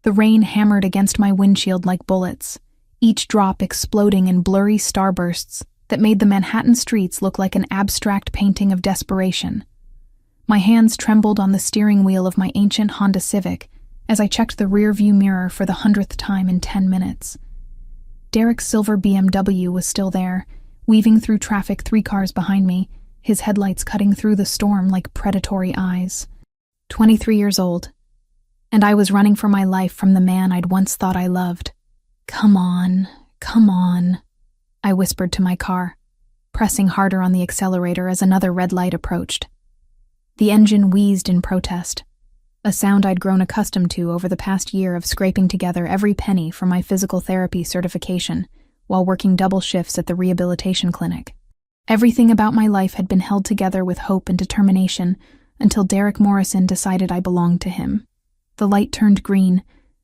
The rain hammered against my windshield like bullets, each drop exploding in blurry starbursts that made the Manhattan streets look like an abstract painting of desperation. My hands trembled on the steering wheel of my ancient Honda Civic as I checked the rearview mirror for the 100th time in 10 minutes. Derek's silver BMW was still there, weaving through traffic 3 cars behind me, his headlights cutting through the storm like predatory eyes. 23 years old, and I was running for my life from the man I'd once thought I loved. Come on, I whispered to my car, pressing harder on the accelerator as another red light approached. The engine wheezed in protest, a sound I'd grown accustomed to over the past year of scraping together every penny for my physical therapy certification while working double shifts at the rehabilitation clinic. Everything about my life had been held together with hope and determination until Derek Morrison decided I belonged to him. The light turned green,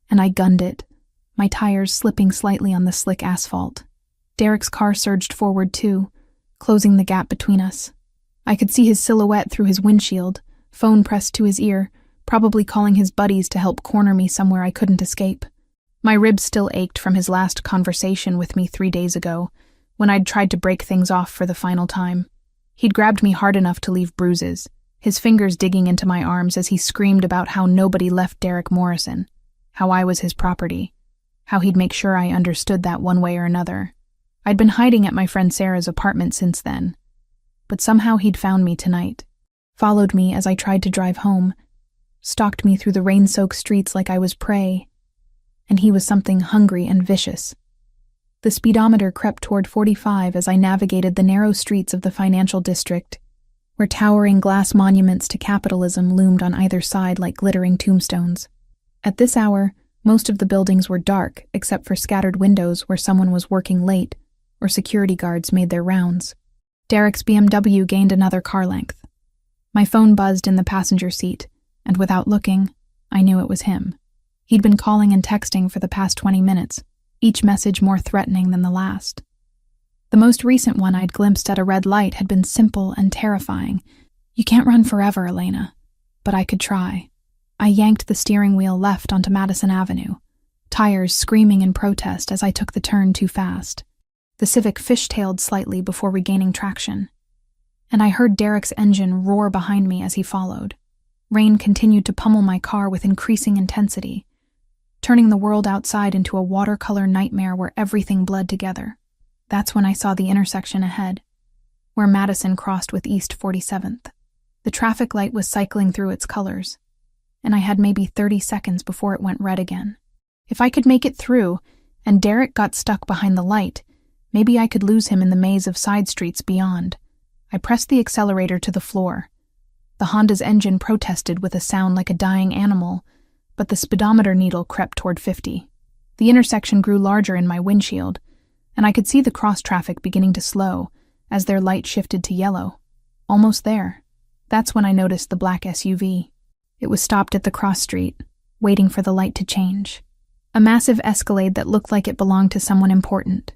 and I gunned it, my tires slipping slightly on the slick asphalt. Derek's car surged forward too, closing the gap between us. I could see his silhouette through his windshield, phone pressed to his ear, probably calling his buddies to help corner me somewhere I couldn't escape. My ribs still ached from his last conversation with me 3 days ago, when I'd tried to break things off for the final time. He'd grabbed me hard enough to leave bruises, his fingers digging into my arms as he screamed about how nobody left Derek Morrison, how I was his property, how he'd make sure I understood that one way or another. I'd been hiding at my friend Sarah's apartment since then, but somehow he'd found me tonight, followed me as I tried to drive home, stalked me through the rain-soaked streets like I was prey, and he was something hungry and vicious. The speedometer crept toward 45 as I navigated the narrow streets of the financial district, where towering glass monuments to capitalism loomed on either side like glittering tombstones. At this hour, most of the buildings were dark except for scattered windows where someone was working late or security guards made their rounds. Derek's BMW gained another car length. My phone buzzed in the passenger seat, and without looking, I knew it was him. He'd been calling and texting for the past 20 minutes, each message more threatening than the last. The most recent one I'd glimpsed at a red light had been simple and terrifying. "You can't run forever, Elena." But I could try. I yanked the steering wheel left onto Madison Avenue, tires screaming in protest as I took the turn too fast. The Civic fishtailed slightly before regaining traction, and I heard Derek's engine roar behind me as he followed. Rain continued to pummel my car with increasing intensity, turning the world outside into a watercolor nightmare where everything bled together. That's when I saw the intersection ahead, where Madison crossed with East 47th. The traffic light was cycling through its colors, and I had maybe 30 seconds before it went red again. If I could make it through, and Derek got stuck behind the light, maybe I could lose him in the maze of side streets beyond. I pressed the accelerator to the floor. The Honda's engine protested with a sound like a dying animal, but the speedometer needle crept toward 50. The intersection grew larger in my windshield, and I could see the cross-traffic beginning to slow as their light shifted to yellow. Almost there. That's when I noticed the black SUV. It was stopped at the cross street, waiting for the light to change. A massive Escalade that looked like it belonged to someone important.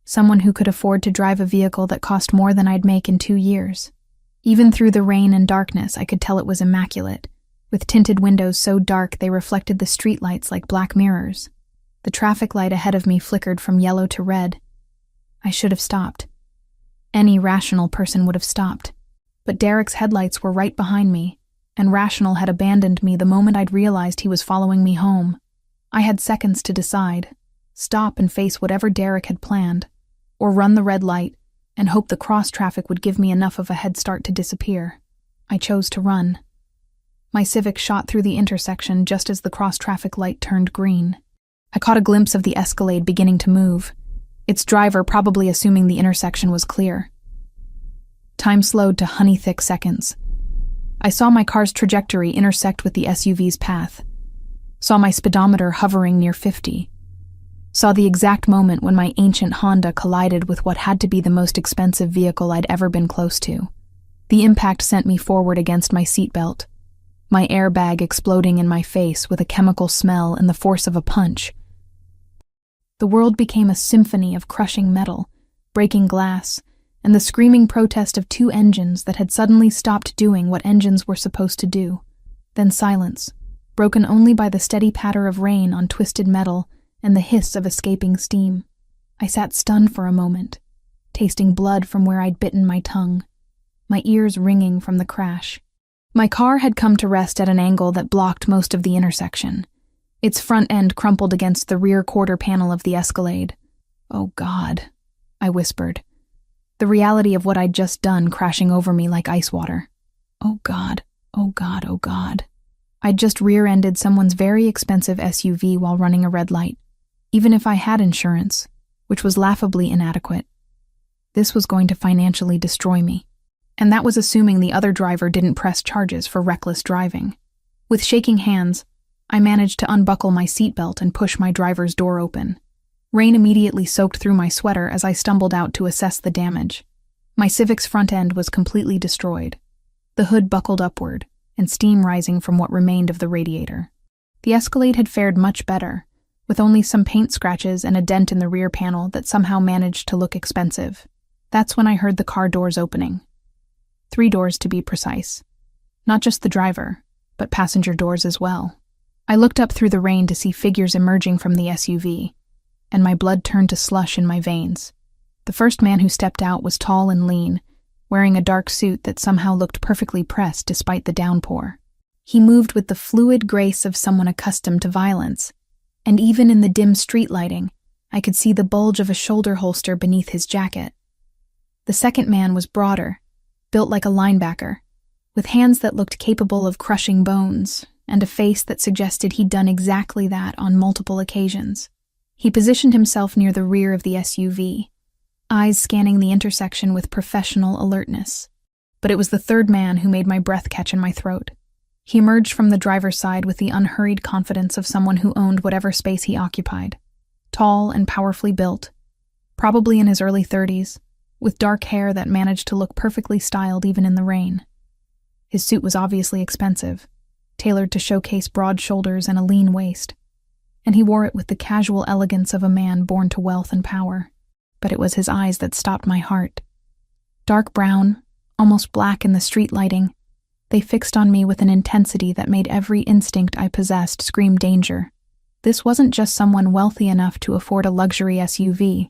Someone who could afford to drive a vehicle that cost more than I'd make in 2 years. Even through the rain and darkness, I could tell it was immaculate, with tinted windows so dark they reflected the streetlights like black mirrors. The traffic light ahead of me flickered from yellow to red. I should have stopped. Any rational person would have stopped. But Derek's headlights were right behind me, and rational had abandoned me the moment I'd realized he was following me home. I had seconds to decide: stop and face whatever Derek had planned, or run the red light and hope the cross-traffic would give me enough of a head start to disappear. I chose to run. My Civic shot through the intersection just as the cross-traffic light turned green. I caught a glimpse of the Escalade beginning to move, its driver probably assuming the intersection was clear. Time slowed to honey-thick seconds. I saw my car's trajectory intersect with the SUV's path, saw my speedometer hovering near 50, saw the exact moment when my ancient Honda collided with what had to be the most expensive vehicle I'd ever been close to. The impact sent me forward against my seatbelt, my airbag exploding in my face with a chemical smell and the force of a punch. The world became a symphony of crushing metal, breaking glass, and the screaming protest of 2 engines that had suddenly stopped doing what engines were supposed to do. Then silence, broken only by the steady patter of rain on twisted metal and the hiss of escaping steam. I sat stunned for a moment, tasting blood from where I'd bitten my tongue, my ears ringing from the crash. My car had come to rest at an angle that blocked most of the intersection, its front end crumpled against the rear quarter panel of the Escalade. "Oh God," I whispered, the reality of what I'd just done crashing over me like ice water. "Oh God, oh God, oh God." I'd just rear-ended someone's very expensive SUV while running a red light, even if I had insurance, which was laughably inadequate. This was going to financially destroy me. And that was assuming the other driver didn't press charges for reckless driving. With shaking hands, I managed to unbuckle my seatbelt and push my driver's door open. Rain immediately soaked through my sweater as I stumbled out to assess the damage. My Civic's front end was completely destroyed, the hood buckled upward, and steam rising from what remained of the radiator. The Escalade had fared much better, with only some paint scratches and a dent in the rear panel that somehow managed to look expensive. That's when I heard the car doors opening. 3 doors to be precise. Not just the driver, but passenger doors as well. I looked up through the rain to see figures emerging from the SUV, and my blood turned to slush in my veins. The first man who stepped out was tall and lean, wearing a dark suit that somehow looked perfectly pressed despite the downpour. He moved with the fluid grace of someone accustomed to violence, and even in the dim street lighting, I could see the bulge of a shoulder holster beneath his jacket. The second man was broader, built like a linebacker, with hands that looked capable of crushing bones, and a face that suggested he'd done exactly that on multiple occasions. He positioned himself near the rear of the SUV, eyes scanning the intersection with professional alertness. But it was the third man who made my breath catch in my throat. He emerged from the driver's side with the unhurried confidence of someone who owned whatever space he occupied. Tall and powerfully built, probably in his early 30s, with dark hair that managed to look perfectly styled even in the rain. His suit was obviously expensive, tailored to showcase broad shoulders and a lean waist, and he wore it with the casual elegance of a man born to wealth and power. But it was his eyes that stopped my heart. Dark brown, almost black in the street lighting, they fixed on me with an intensity that made every instinct I possessed scream danger. This wasn't just someone wealthy enough to afford a luxury SUV.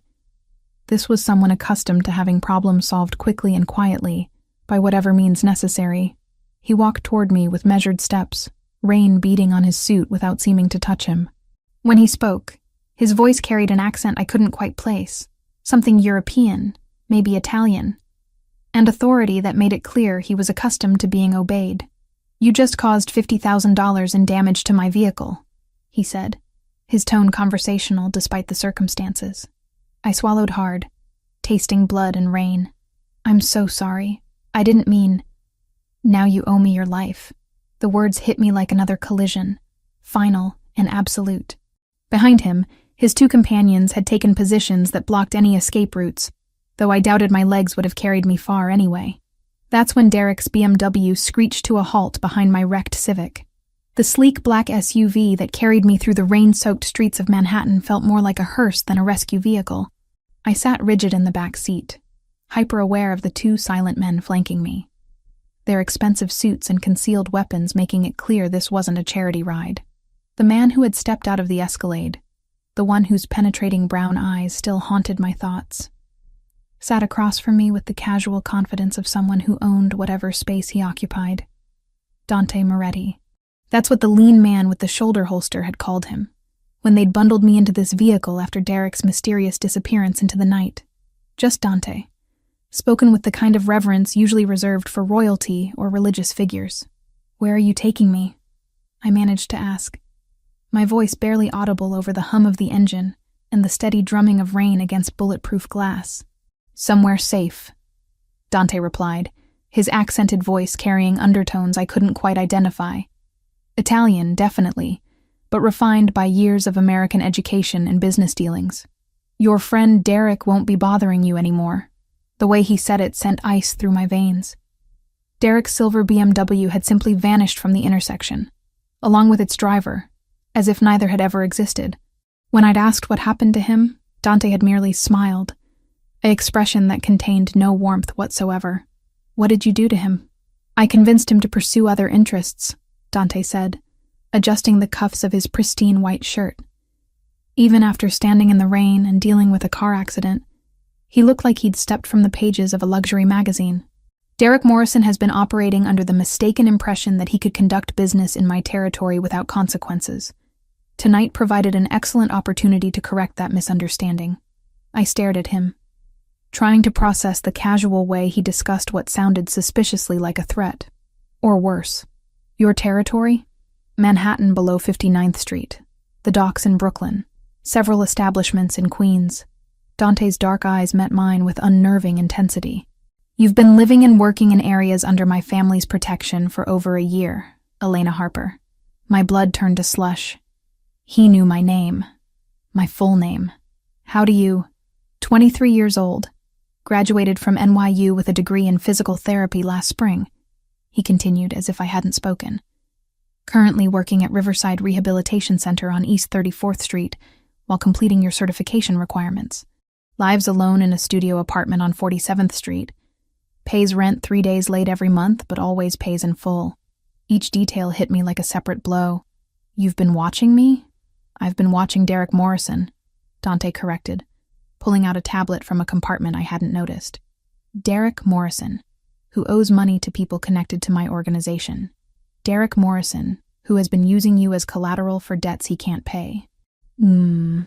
This was someone accustomed to having problems solved quickly and quietly, by whatever means necessary. He walked toward me with measured steps, rain beating on his suit without seeming to touch him. When he spoke, his voice carried an accent I couldn't quite place, something European, maybe Italian, and authority that made it clear he was accustomed to being obeyed. "You just caused $50,000 in damage to my vehicle," he said, his tone conversational despite the circumstances. I swallowed hard, tasting blood and rain. "I'm so sorry. I didn't mean..." "Now you owe me your life." The words hit me like another collision, final and absolute. Behind him, his 2 companions had taken positions that blocked any escape routes, though I doubted my legs would have carried me far anyway. That's when Derek's BMW screeched to a halt behind my wrecked Civic. The sleek black SUV that carried me through the rain-soaked streets of Manhattan felt more like a hearse than a rescue vehicle. I sat rigid in the back seat, hyper-aware of the 2 silent men flanking me, their expensive suits and concealed weapons making it clear this wasn't a charity ride. The man who had stepped out of the Escalade, the one whose penetrating brown eyes still haunted my thoughts, sat across from me with the casual confidence of someone who owned whatever space he occupied. Dante Moretti. That's what the lean man with the shoulder holster had called him, when they'd bundled me into this vehicle after Derek's mysterious disappearance into the night. Just Dante, spoken with the kind of reverence usually reserved for royalty or religious figures. "Where are you taking me?" I managed to ask, my voice barely audible over the hum of the engine and the steady drumming of rain against bulletproof glass. "Somewhere safe," Dante replied, his accented voice carrying undertones I couldn't quite identify. Italian, definitely, but refined by years of American education and business dealings. "Your friend Derek won't be bothering you anymore." The way he said it sent ice through my veins. Derek's silver BMW had simply vanished from the intersection, along with its driver, as if neither had ever existed. When I'd asked what happened to him, Dante had merely smiled, an expression that contained no warmth whatsoever. "What did you do to him?" "I convinced him to pursue other interests," Dante said, adjusting the cuffs of his pristine white shirt. Even after standing in the rain and dealing with a car accident, he looked like he'd stepped from the pages of a luxury magazine. Derek Morrison has been operating under the mistaken impression that he could conduct business in my territory without consequences. Tonight provided an excellent opportunity to correct that misunderstanding. I stared at him, trying to process the casual way he discussed what sounded suspiciously like a threat. Or worse. Your territory? Manhattan below 59th Street. The docks in Brooklyn. Several establishments in Queens. Dante's dark eyes met mine with unnerving intensity. You've been living and working in areas under my family's protection for over a year, Elena Harper. My blood turned to slush. He knew my name. My full name. How do you... 23 years old. Graduated from NYU with a degree in physical therapy last spring. He continued as if I hadn't spoken. Currently working at Riverside Rehabilitation Center on East 34th Street while completing your certification requirements. Lives alone in a studio apartment on 47th Street. Pays rent 3 days late every month, but always pays in full. Each detail hit me like a separate blow. You've been watching me? I've been watching Derek Morrison, Dante corrected, pulling out a tablet from a compartment I hadn't noticed. Derek Morrison, who owes money to people connected to my organization. Derek Morrison, who has been using you as collateral for debts he can't pay. The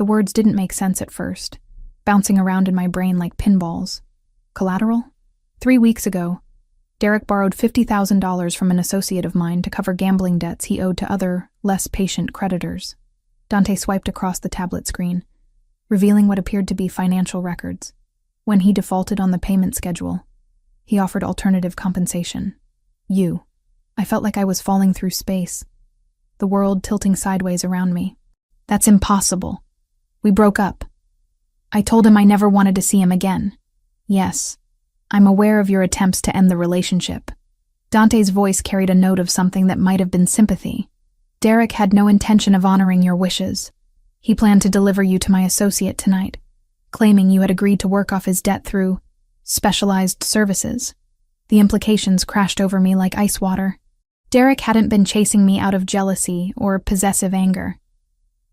words didn't make sense at first, bouncing around in my brain like pinballs. Collateral? 3 weeks ago, Derek borrowed $50,000 from an associate of mine to cover gambling debts he owed to other, less patient creditors. Dante swiped across the tablet screen, revealing what appeared to be financial records. When he defaulted on the payment schedule, he offered alternative compensation. You. I felt like I was falling through space, the world tilting sideways around me. That's impossible. We broke up. I told him I never wanted to see him again. Yes, I'm aware of your attempts to end the relationship. Dante's voice carried a note of something that might have been sympathy. Derek had no intention of honoring your wishes. He planned to deliver you to my associate tonight, claiming you had agreed to work off his debt through specialized services. The implications crashed over me like ice water. Derek hadn't been chasing me out of jealousy or possessive anger.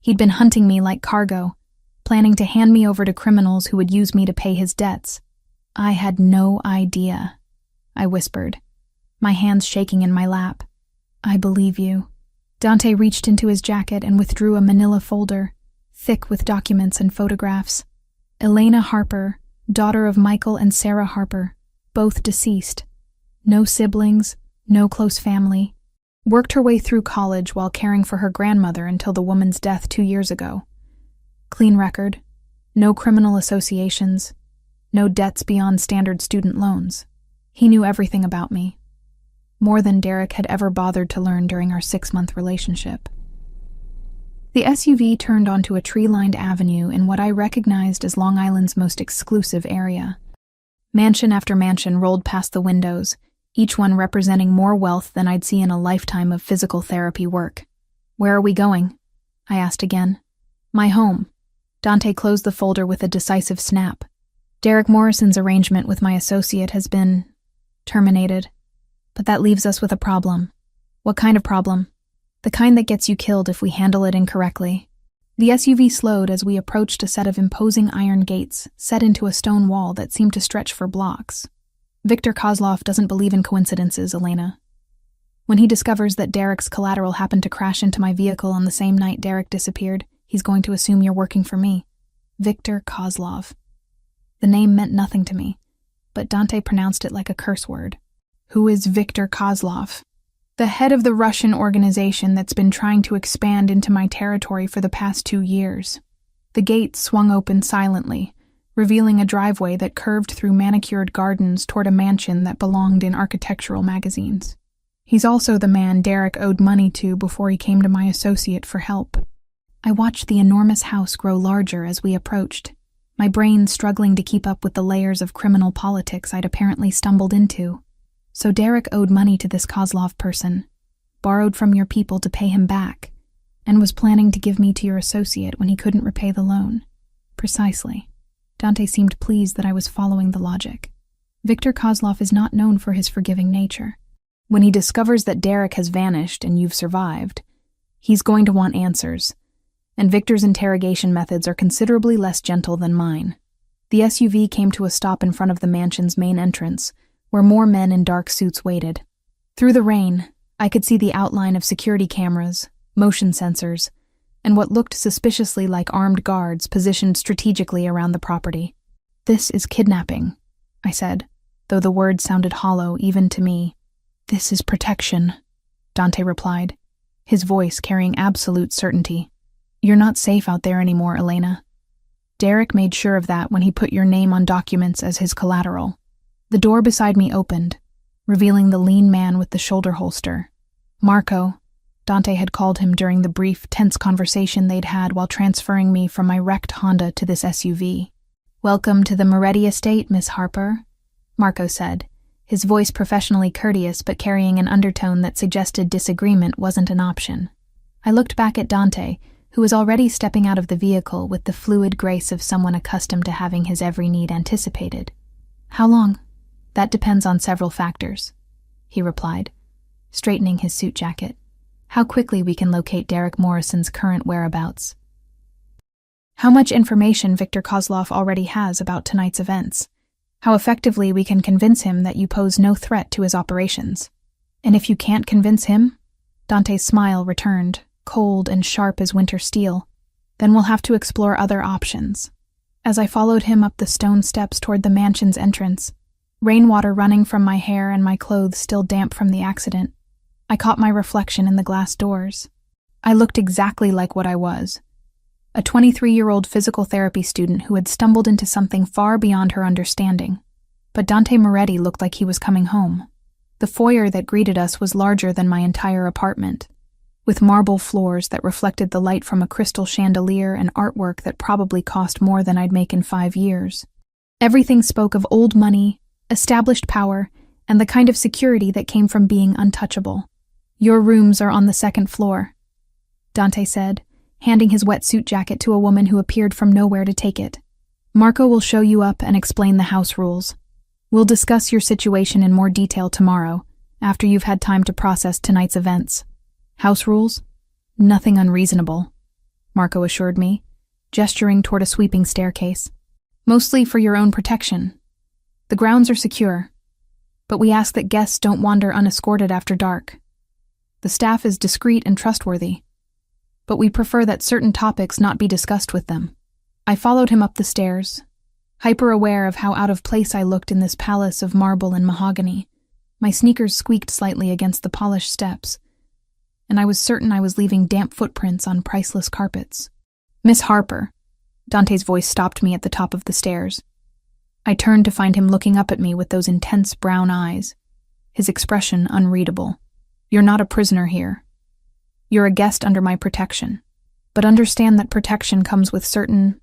He'd been hunting me like cargo, planning to hand me over to criminals who would use me to pay his debts. I had no idea, I whispered, my hands shaking in my lap. I believe you. Dante reached into his jacket and withdrew a manila folder, thick with documents and photographs. Elena Harper, daughter of Michael and Sarah Harper, both deceased. No siblings, no close family. Worked her way through college while caring for her grandmother until the woman's death 2 years ago. Clean record, no criminal associations, no debts beyond standard student loans. He knew everything about me, more than Derek had ever bothered to learn during our 6-month relationship. The SUV turned onto a tree-lined avenue in what I recognized as Long Island's most exclusive area. Mansion after mansion rolled past the windows, each one representing more wealth than I'd see in a lifetime of physical therapy work. Where are we going? I asked again. My home. Dante closed the folder with a decisive snap. Derek Morrison's arrangement with my associate has been terminated, but that leaves us with a problem. What kind of problem? The kind that gets you killed if we handle it incorrectly. The SUV slowed as we approached a set of imposing iron gates set into a stone wall that seemed to stretch for blocks. Victor Kozlov doesn't believe in coincidences, Elena. When he discovers that Derek's collateral happened to crash into my vehicle on the same night Derek disappeared, he's going to assume you're working for me. Victor Kozlov. The name meant nothing to me, but Dante pronounced it like a curse word. Who is Victor Kozlov? The head of the Russian organization that's been trying to expand into my territory for the past 2 years. The gate swung open silently, revealing a driveway that curved through manicured gardens toward a mansion that belonged in architectural magazines. He's also the man Derek owed money to before he came to my associate for help. I watched the enormous house grow larger as we approached, my brain struggling to keep up with the layers of criminal politics I'd apparently stumbled into. So Derek owed money to this Kozlov person, borrowed from your people to pay him back, and was planning to give me to your associate when he couldn't repay the loan. Precisely. Dante seemed pleased that I was following the logic. Victor Kozlov is not known for his forgiving nature. When he discovers that Derek has vanished and you've survived, he's going to want answers, and Victor's interrogation methods are considerably less gentle than mine. The SUV came to a stop in front of the mansion's main entrance, where more men in dark suits waited. Through the rain, I could see the outline of security cameras, motion sensors, and what looked suspiciously like armed guards positioned strategically around the property. "This is kidnapping," I said, though the words sounded hollow even to me. "This is protection," Dante replied, his voice carrying absolute certainty. "You're not safe out there anymore, Elena. Derek made sure of that when he put your name on documents as his collateral." The door beside me opened, revealing the lean man with the shoulder holster. Marco, Dante had called him during the brief, tense conversation they'd had while transferring me from my wrecked Honda to this SUV. "Welcome to the Moretti estate, Miss Harper," Marco said, his voice professionally courteous but carrying an undertone that suggested disagreement wasn't an option. I looked back at Dante, who was already stepping out of the vehicle with the fluid grace of someone accustomed to having his every need anticipated. "How long?" "That depends on several factors," he replied, straightening his suit jacket. "How quickly we can locate Derek Morrison's current whereabouts. How much information Victor Kozlov already has about tonight's events. How effectively we can convince him that you pose no threat to his operations. And if you can't convince him," Dante's smile returned, cold and sharp as winter steel, "then we'll have to explore other options." As I followed him up the stone steps toward the mansion's entrance, rainwater running from my hair and my clothes still damp from the accident, I caught my reflection in the glass doors. I looked exactly like what I was, a 23-year-old physical therapy student who had stumbled into something far beyond her understanding. But Dante Moretti looked like he was coming home. The foyer that greeted us was larger than my entire apartment, with marble floors that reflected the light from a crystal chandelier and artwork that probably cost more than I'd make in 5 years. Everything spoke of old money, established power, and the kind of security that came from being untouchable. "Your rooms are on the second floor," Dante said, handing his wetsuit jacket to a woman who appeared from nowhere to take it. "Marco will show you up and explain the house rules. We'll discuss your situation in more detail tomorrow, after you've had time to process tonight's events." "House rules? Nothing unreasonable," Marco assured me, gesturing toward a sweeping staircase. "Mostly for your own protection. The grounds are secure, but we ask that guests don't wander unescorted after dark. The staff is discreet and trustworthy, but we prefer that certain topics not be discussed with them." I followed him up the stairs, hyper-aware of how out of place I looked in this palace of marble and mahogany. My sneakers squeaked slightly against the polished steps, and I was certain I was leaving damp footprints on priceless carpets. "Miss Harper," Dante's voice stopped me at the top of the stairs. I turned to find him looking up at me with those intense brown eyes, his expression unreadable. "You're not a prisoner here. You're a guest under my protection, but understand that protection comes with certain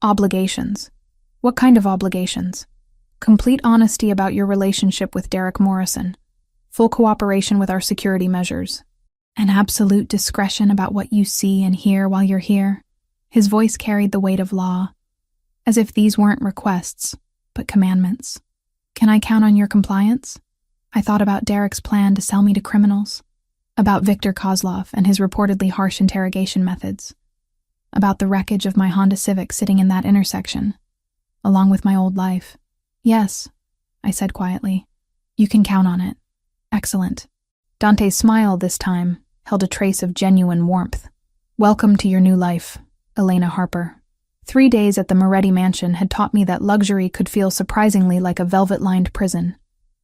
obligations." "What kind of obligations?" "Complete honesty about your relationship with Derek Morrison, full cooperation with our security measures, and absolute discretion about what you see and hear while you're here." His voice carried the weight of law, as if these weren't requests, but commandments. "Can I count on your compliance?" I thought about Derek's plan to sell me to criminals, about Victor Kozlov and his reportedly harsh interrogation methods, about the wreckage of my Honda Civic sitting in that intersection, along with my old life. "Yes," I said quietly. "You can count on it." "Excellent." Dante's smile this time held a trace of genuine warmth. "Welcome to your new life, Elena Harper." 3 days at the Moretti mansion had taught me that luxury could feel surprisingly like a velvet-lined prison.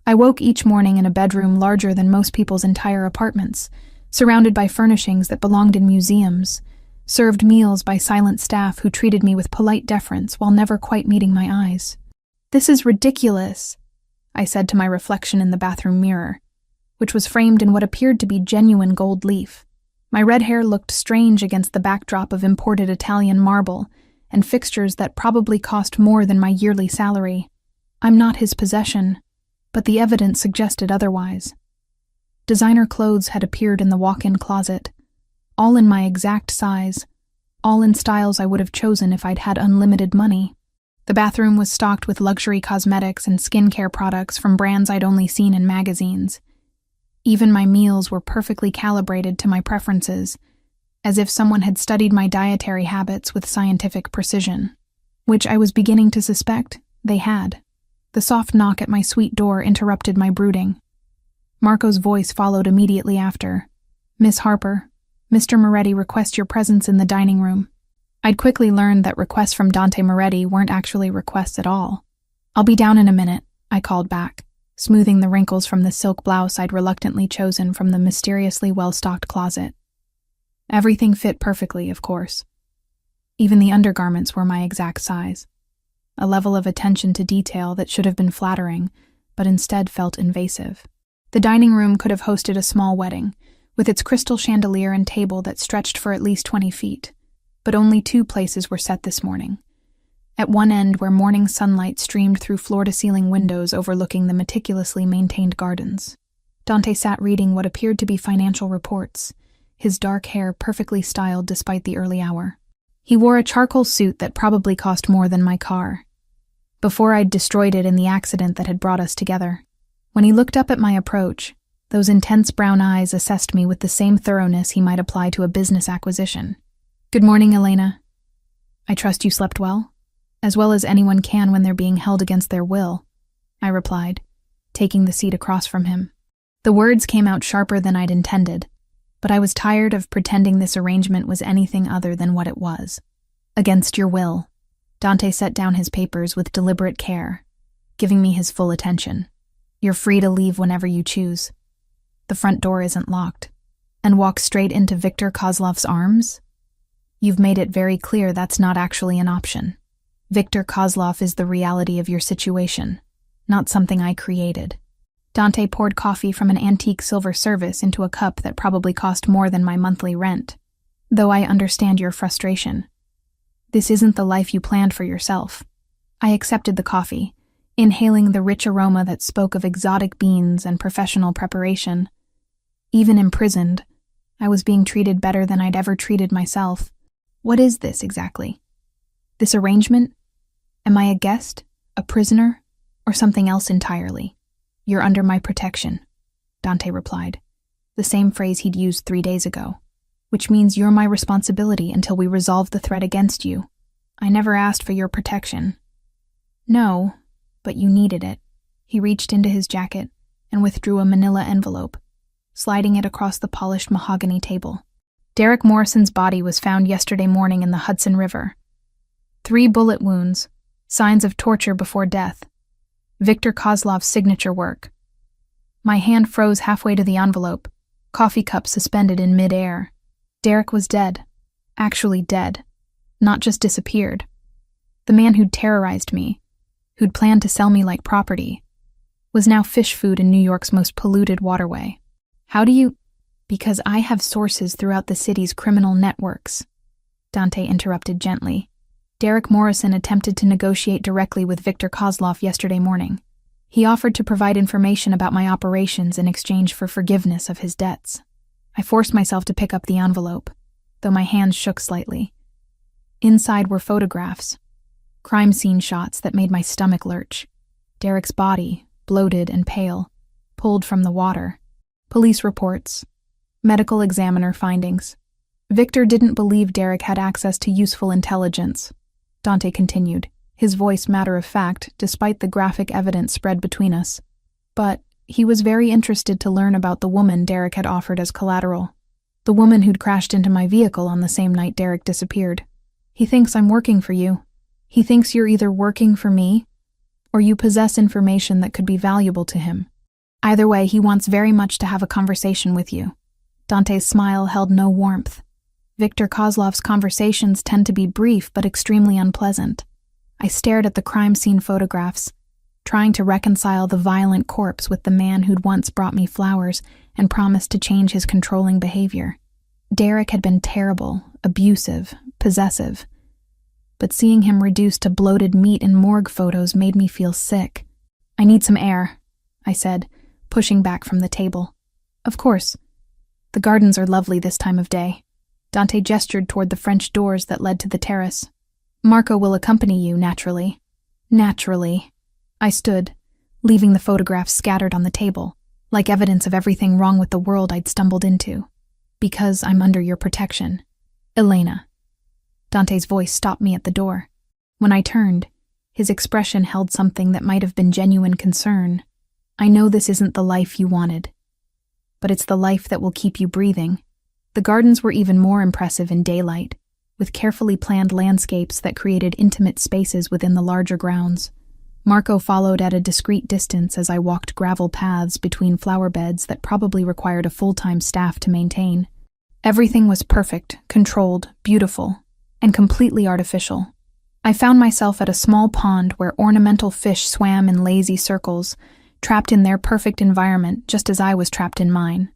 I woke each morning in a bedroom larger than most people's entire apartments, surrounded by furnishings that belonged in museums, served meals by silent staff who treated me with polite deference while never quite meeting my eyes. "This is ridiculous," I said to my reflection in the bathroom mirror, which was framed in what appeared to be genuine gold leaf. My red hair looked strange against the backdrop of imported Italian marble and fixtures that probably cost more than my yearly salary. I'm not his possession, but the evidence suggested otherwise. Designer clothes had appeared in the walk-in closet, all in my exact size, all in styles I would have chosen if I'd had unlimited money. The bathroom was stocked with luxury cosmetics and skincare products from brands I'd only seen in magazines, Even my meals were perfectly calibrated to my preferences, as if someone had studied my dietary habits with scientific precision, which I was beginning to suspect they had. The soft knock at my suite door interrupted my brooding. Marco's voice followed immediately after. "Miss Harper, Mr. Moretti requests your presence in the dining room." I'd quickly learned that requests from Dante Moretti weren't actually requests at all. "I'll be down in a minute," I called back, smoothing the wrinkles from the silk blouse I'd reluctantly chosen from the mysteriously well-stocked closet. Everything fit perfectly, of course. Even the undergarments were my exact size. A level of attention to detail that should have been flattering, but instead felt invasive. The dining room could have hosted a small wedding, with its crystal chandelier and table that stretched for at least 20 feet. But only 2 places were set this morning. At one end, where morning sunlight streamed through floor-to-ceiling windows overlooking the meticulously maintained gardens. Dante sat reading what appeared to be financial reports, his dark hair perfectly styled despite the early hour. He wore a charcoal suit that probably cost more than my car, before I'd destroyed it in the accident that had brought us together. When he looked up at my approach, those intense brown eyes assessed me with the same thoroughness he might apply to a business acquisition. "Good morning, Elena. I trust you slept well as anyone can when they're being held against their will," I replied, taking the seat across from him. The words came out sharper than I'd intended, but I was tired of pretending this arrangement was anything other than what it was. "Against your will." Dante set down his papers with deliberate care, giving me his full attention. "You're free to leave whenever you choose. The front door isn't locked. And walk straight into Viktor Kozlov's arms? You've made it very clear that's not actually an option. Viktor Kozlov is the reality of your situation, not something I created." Dante poured coffee from an antique silver service into a cup that probably cost more than my monthly rent. "Though I understand your frustration. This isn't the life you planned for yourself." I accepted the coffee, inhaling the rich aroma that spoke of exotic beans and professional preparation. Even imprisoned, I was being treated better than I'd ever treated myself. What is this exactly? This arrangement? Am I a guest, a prisoner, or something else entirely? "You're under my protection," Dante replied, the same phrase he'd used 3 days ago, "which means you're my responsibility until we resolve the threat against you. I never asked for your protection." "No, but you needed it." He reached into his jacket and withdrew a manila envelope, sliding it across the polished mahogany table. "Derek Morrison's body was found yesterday morning in the Hudson River. 3 bullet wounds, signs of torture before death. Viktor Kozlov's signature work." My hand froze halfway to the envelope, coffee cup suspended in mid-air. Derek was dead. Actually dead. Not just disappeared. The man who'd terrorized me, who'd planned to sell me like property, was now fish food in New York's most polluted waterway. "How do you—" "Because I have sources throughout the city's criminal networks," Dante interrupted gently. "Derek Morrison attempted to negotiate directly with Viktor Kozlov yesterday morning. He offered to provide information about my operations in exchange for forgiveness of his debts." I forced myself to pick up the envelope, though my hands shook slightly. Inside were photographs, crime scene shots that made my stomach lurch. Derek's body, bloated and pale, pulled from the water. Police reports, medical examiner findings. Viktor didn't believe Derek had access to useful intelligence, Dante continued, his voice matter-of-fact despite the graphic evidence spread between us. But he was very interested to learn about the woman Derek had offered as collateral, the woman who'd crashed into my vehicle on the same night Derek disappeared. "He thinks I'm working for you. He thinks you're either working for me or you possess information that could be valuable to him. Either way, he wants very much to have a conversation with you." Dante's smile held no warmth. Viktor Kozlov's conversations tend to be brief but extremely unpleasant. I stared at the crime scene photographs, trying to reconcile the violent corpse with the man who'd once brought me flowers and promised to change his controlling behavior. Derek had been terrible, abusive, possessive. But seeing him reduced to bloated meat in morgue photos made me feel sick. "I need some air," I said, pushing back from the table. "Of course. The gardens are lovely this time of day." Dante gestured toward the French doors that led to the terrace. "Marco will accompany you, naturally." Naturally. I stood, leaving the photographs scattered on the table, like evidence of everything wrong with the world I'd stumbled into. Because I'm under your protection. Elena. Dante's voice stopped me at the door. When I turned, his expression held something that might have been genuine concern. I know this isn't the life you wanted, but it's the life that will keep you breathing. The gardens were even more impressive in daylight, with carefully planned landscapes that created intimate spaces within the larger grounds. Marco followed at a discreet distance as I walked gravel paths between flower beds that probably required a full-time staff to maintain. Everything was perfect, controlled, beautiful, and completely artificial. I found myself at a small pond where ornamental fish swam in lazy circles, trapped in their perfect environment just as I was trapped in mine.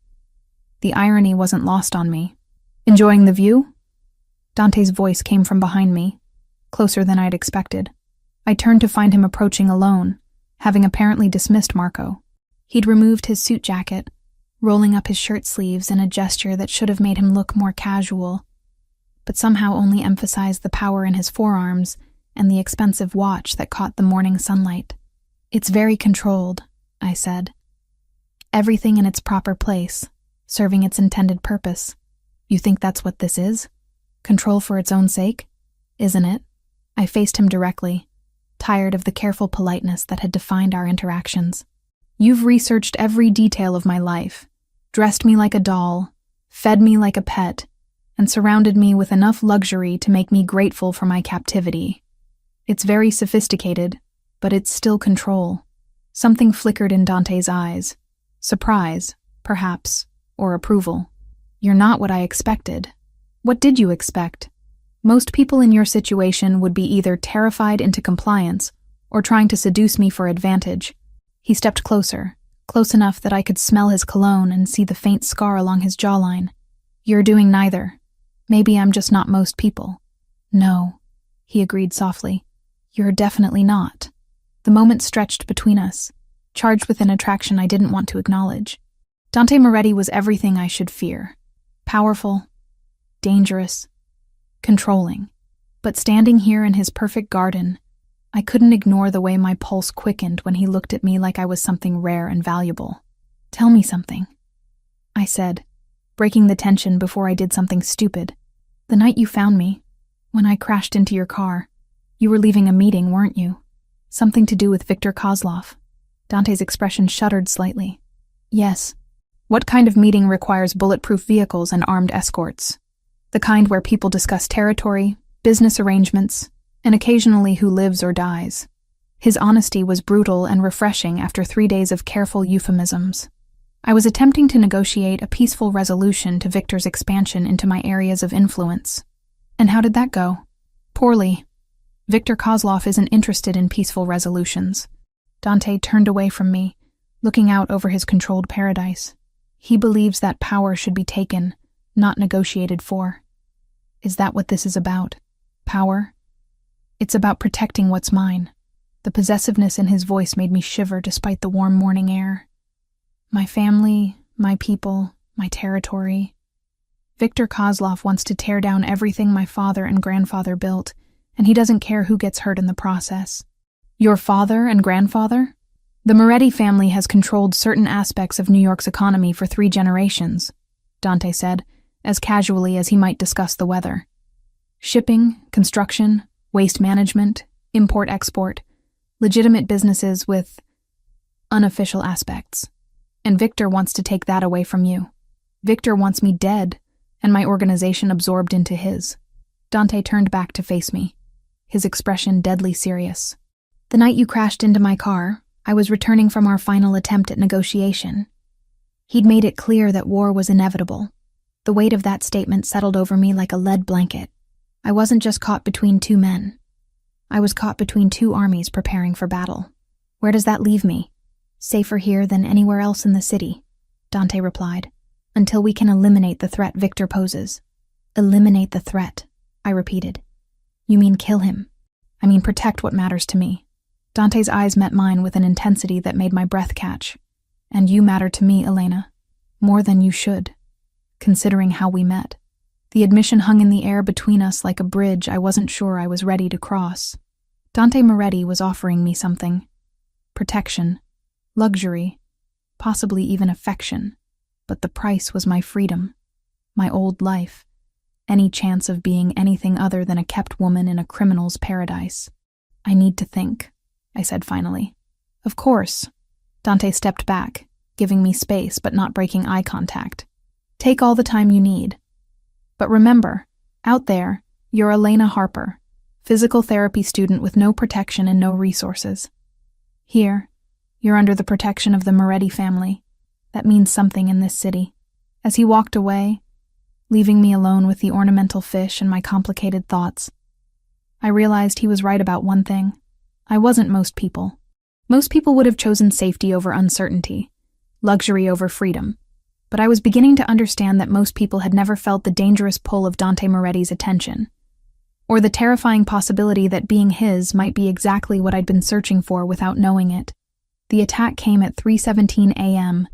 The irony wasn't lost on me. Enjoying the view? Dante's voice came from behind me, closer than I'd expected. I turned to find him approaching alone, having apparently dismissed Marco. He'd removed his suit jacket, rolling up his shirt sleeves in a gesture that should have made him look more casual, but somehow only emphasized the power in his forearms and the expensive watch that caught the morning sunlight. It's very controlled, I said. Everything in its proper place, serving its intended purpose. You think that's what this is? Control for its own sake? Isn't it? I faced him directly, tired of the careful politeness that had defined our interactions. You've researched every detail of my life, dressed me like a doll, fed me like a pet, and surrounded me with enough luxury to make me grateful for my captivity. It's very sophisticated, but it's still control. Something flickered in Dante's eyes. Surprise, perhaps, or approval. You're not what I expected. What did you expect? Most people in your situation would be either terrified into compliance or trying to seduce me for advantage. He stepped closer, close enough that I could smell his cologne and see the faint scar along his jawline. You're doing neither. Maybe I'm just not most people. No, he agreed softly. You're definitely not. The moment stretched between us, charged with an attraction I didn't want to acknowledge. Dante Moretti was everything I should fear. Powerful, dangerous, controlling. But standing here in his perfect garden, I couldn't ignore the way my pulse quickened when he looked at me like I was something rare and valuable. Tell me something, I said, breaking the tension before I did something stupid. The night you found me, when I crashed into your car, you were leaving a meeting, weren't you? Something to do with Viktor Kozlov. Dante's expression shuddered slightly. Yes. What kind of meeting requires bulletproof vehicles and armed escorts? The kind where people discuss territory, business arrangements, and occasionally who lives or dies. His honesty was brutal and refreshing after 3 days of careful euphemisms. I was attempting to negotiate a peaceful resolution to Victor's expansion into my areas of influence. And how did that go? Poorly. Viktor Kozlov isn't interested in peaceful resolutions. Dante turned away from me, looking out over his controlled paradise. He believes that power should be taken, not negotiated for. Is that what this is about? Power? It's about protecting what's mine. The possessiveness in his voice made me shiver despite the warm morning air. My family, my people, my territory. Viktor Kozlov wants to tear down everything my father and grandfather built, and he doesn't care who gets hurt in the process. Your father and grandfather? The Moretti family has controlled certain aspects of New York's economy for 3 generations, Dante said, as casually as he might discuss the weather. Shipping, construction, waste management, import-export, legitimate businesses with unofficial aspects. And Victor wants to take that away from you. Victor wants me dead, and my organization absorbed into his. Dante turned back to face me, his expression deadly serious. The night you crashed into my car, I was returning from our final attempt at negotiation. He'd made it clear that war was inevitable. The weight of that statement settled over me like a lead blanket. I wasn't just caught between 2 men. I was caught between 2 armies preparing for battle. Where does that leave me? Safer here than anywhere else in the city, Dante replied, until we can eliminate the threat Victor poses. Eliminate the threat, I repeated. You mean kill him? I mean protect what matters to me. Dante's eyes met mine with an intensity that made my breath catch. And you matter to me, Elena. More than you should, considering how we met. The admission hung in the air between us like a bridge I wasn't sure I was ready to cross. Dante Moretti was offering me something. Protection, luxury, possibly even affection. But the price was my freedom, my old life, any chance of being anything other than a kept woman in a criminal's paradise. I need to think, I said finally. Of course. Dante stepped back, giving me space but not breaking eye contact. Take all the time you need. But remember, out there, you're Elena Harper, physical therapy student with no protection and no resources. Here, you're under the protection of the Moretti family. That means something in this city. As he walked away, leaving me alone with the ornamental fish and my complicated thoughts, I realized he was right about one thing. I wasn't most people. Most people would have chosen safety over uncertainty, luxury over freedom. But I was beginning to understand that most people had never felt the dangerous pull of Dante Moretti's attention, or the terrifying possibility that being his might be exactly what I'd been searching for without knowing it. The attack came at 3:17 a.m.,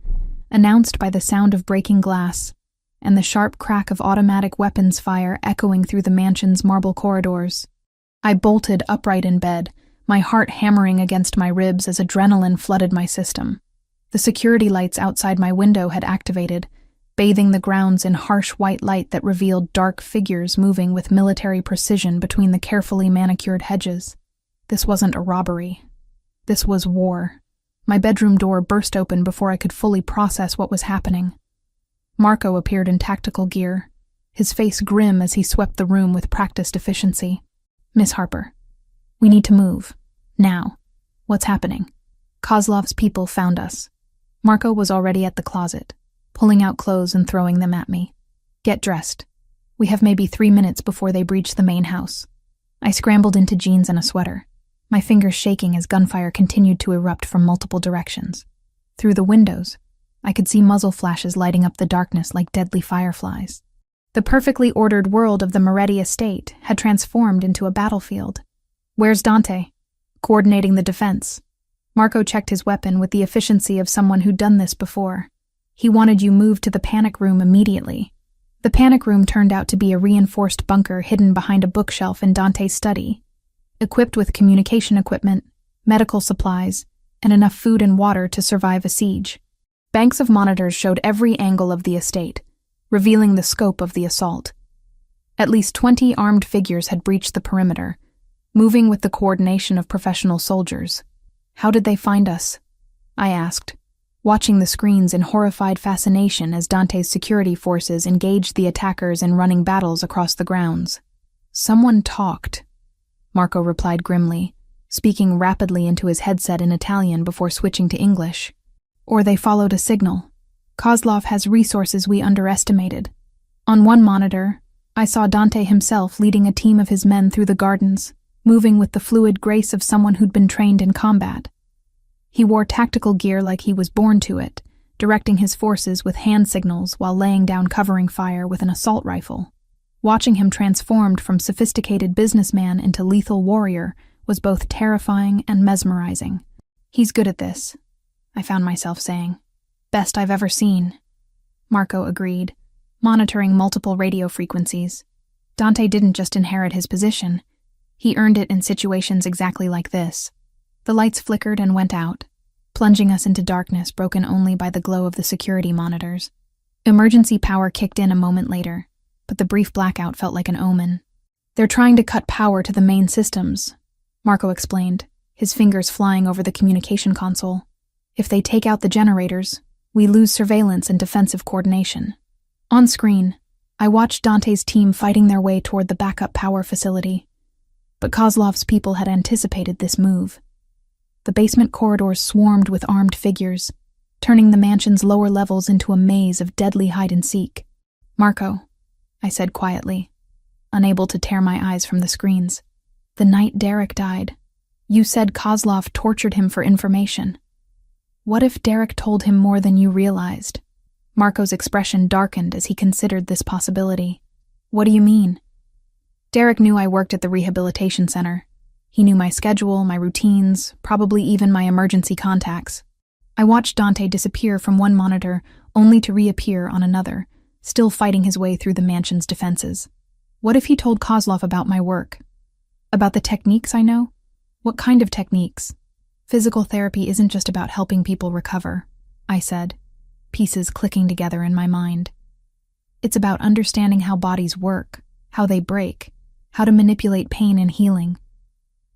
announced by the sound of breaking glass and the sharp crack of automatic weapons fire echoing through the mansion's marble corridors. I bolted upright in bed, my heart hammering against my ribs as adrenaline flooded my system. The security lights outside my window had activated, bathing the grounds in harsh white light that revealed dark figures moving with military precision between the carefully manicured hedges. This wasn't a robbery. This was war. My bedroom door burst open before I could fully process what was happening. Marco appeared in tactical gear, his face grim as he swept the room with practiced efficiency. Miss Harper, we need to move. Now. What's happening? Kozlov's people found us. Marco was already at the closet, pulling out clothes and throwing them at me. Get dressed. We have maybe 3 minutes before they breach the main house. I scrambled into jeans and a sweater, my fingers shaking as gunfire continued to erupt from multiple directions. Through the windows, I could see muzzle flashes lighting up the darkness like deadly fireflies. The perfectly ordered world of the Moretti estate had transformed into a battlefield. Where's Dante? Coordinating the defense. Marco checked his weapon with the efficiency of someone who'd done this before. He wanted you moved to the panic room immediately. The panic room turned out to be a reinforced bunker hidden behind a bookshelf in Dante's study, equipped with communication equipment, medical supplies, and enough food and water to survive a siege. Banks of monitors showed every angle of the estate, revealing the scope of the assault. At least 20 armed figures had breached the perimeter, moving with the coordination of professional soldiers. How did they find us? I asked, watching the screens in horrified fascination as Dante's security forces engaged the attackers in running battles across the grounds. Someone talked, Marco replied grimly, speaking rapidly into his headset in Italian before switching to English. Or they followed a signal. Kozlov has resources we underestimated. On one monitor, I saw Dante himself leading a team of his men through the gardens, moving with the fluid grace of someone who'd been trained in combat. He wore tactical gear like he was born to it, directing his forces with hand signals while laying down covering fire with an assault rifle. Watching him transformed from sophisticated businessman into lethal warrior was both terrifying and mesmerizing. He's good at this, I found myself saying. Best I've ever seen. Marco agreed, monitoring multiple radio frequencies. Dante didn't just inherit his position. He earned it in situations exactly like this. The lights flickered and went out, plunging us into darkness broken only by the glow of the security monitors. Emergency power kicked in a moment later, but the brief blackout felt like an omen. They're trying to cut power to the main systems, Marco explained, his fingers flying over the communication console. If they take out the generators, we lose surveillance and defensive coordination. On screen, I watched Dante's team fighting their way toward the backup power facility. But Kozlov's people had anticipated this move. The basement corridors swarmed with armed figures, turning the mansion's lower levels into a maze of deadly hide-and-seek. Marco, I said quietly, unable to tear my eyes from the screens. The night Derek died, you said Kozlov tortured him for information. What if Derek told him more than you realized? Marco's expression darkened as he considered this possibility. What do you mean? Derek knew I worked at the rehabilitation center. He knew my schedule, my routines, probably even my emergency contacts. I watched Dante disappear from one monitor only to reappear on another, still fighting his way through the mansion's defenses. What if he told Kozlov about my work? About the techniques I know? What kind of techniques? Physical therapy isn't just about helping people recover. I said, pieces clicking together in my mind. It's about understanding how bodies work, how they break, how to manipulate pain and healing.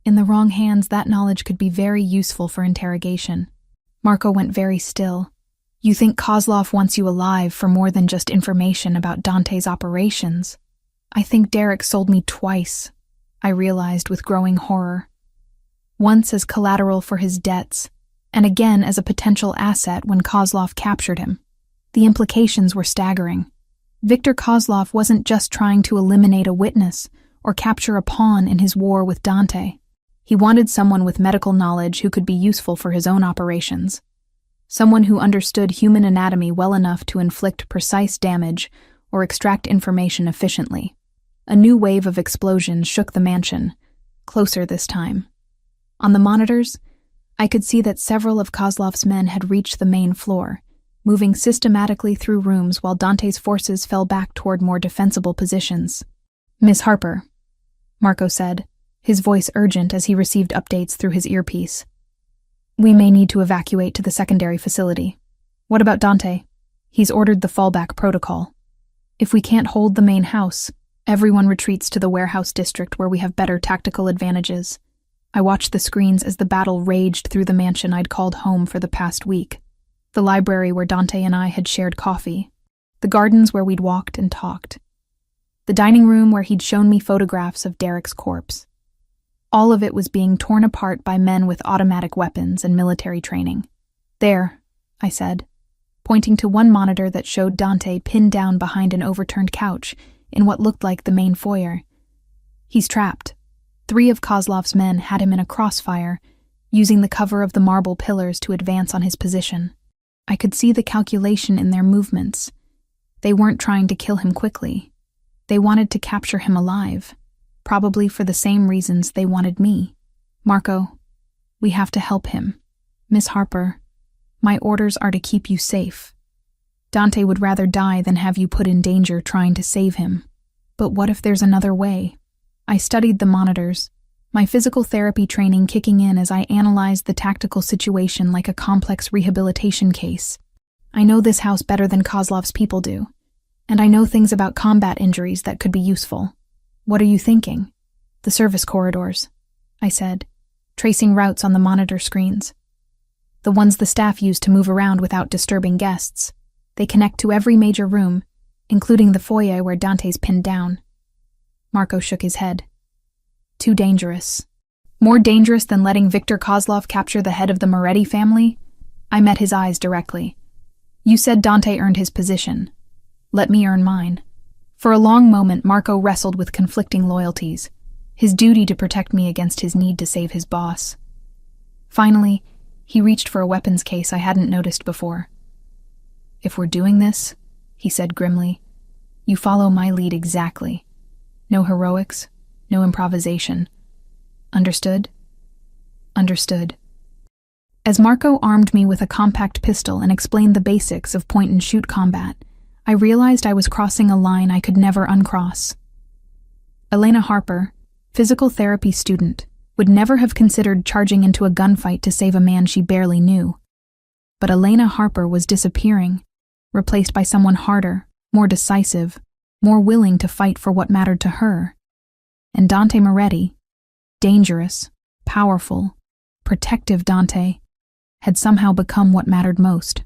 In the wrong hands, that knowledge could be very useful for interrogation. Marco went very still. You think Kozlov wants you alive for more than just information about Dante's operations? I think Derek sold me twice, I realized with growing horror. Once as collateral for his debts, and again as a potential asset when Kozlov captured him. The implications were staggering. Viktor Kozlov wasn't just trying to eliminate a witness or capture a pawn in his war with Dante. He wanted someone with medical knowledge who could be useful for his own operations. Someone who understood human anatomy well enough to inflict precise damage or extract information efficiently. A new wave of explosions shook the mansion, closer this time. On the monitors, I could see that several of Kozlov's men had reached the main floor, moving systematically through rooms while Dante's forces fell back toward more defensible positions. "Miss Harper," Marco said, his voice urgent as he received updates through his earpiece. "We may need to evacuate to the secondary facility. What about Dante? He's ordered the fallback protocol. If we can't hold the main house, everyone retreats to the warehouse district where we have better tactical advantages." I watched the screens as the battle raged through the mansion I'd called home for the past week. The library where Dante and I had shared coffee. The gardens where we'd walked and talked. The dining room where he'd shown me photographs of Derek's corpse. All of it was being torn apart by men with automatic weapons and military training. "There," I said, pointing to one monitor that showed Dante pinned down behind an overturned couch in what looked like the main foyer. "He's trapped. 3 of Kozlov's men had him in a crossfire, using the cover of the marble pillars to advance on his position. I could see the calculation in their movements. They weren't trying to kill him quickly. They wanted to capture him alive, probably for the same reasons they wanted me. Marco, we have to help him. Miss Harper, my orders are to keep you safe. Dante would rather die than have you put in danger trying to save him. But what if there's another way?" I studied the monitors, my physical therapy training kicking in as I analyzed the tactical situation like a complex rehabilitation case. I know this house better than Kozlov's people do, and I know things about combat injuries that could be useful. What are you thinking? "The service corridors," I said, tracing routes on the monitor screens. "The ones the staff use to move around without disturbing guests. They connect to every major room, including the foyer where Dante's pinned down." Marco shook his head. "Too dangerous. More dangerous than letting Viktor Kozlov capture the head of the Moretti family?" I met his eyes directly. "You said Dante earned his position. Let me earn mine." For a long moment, Marco wrestled with conflicting loyalties, his duty to protect me against his need to save his boss. Finally, he reached for a weapons case I hadn't noticed before. "If we're doing this," he said grimly, "you follow my lead exactly. No heroics, no improvisation. Understood?" "Understood." As Marco armed me with a compact pistol and explained the basics of point-and-shoot combat, I realized I was crossing a line I could never uncross. Elena Harper, physical therapy student, would never have considered charging into a gunfight to save a man she barely knew. But Elena Harper was disappearing, replaced by someone harder, more decisive, more willing to fight for what mattered to her. And Dante Moretti, dangerous, powerful, protective Dante, had somehow become what mattered most.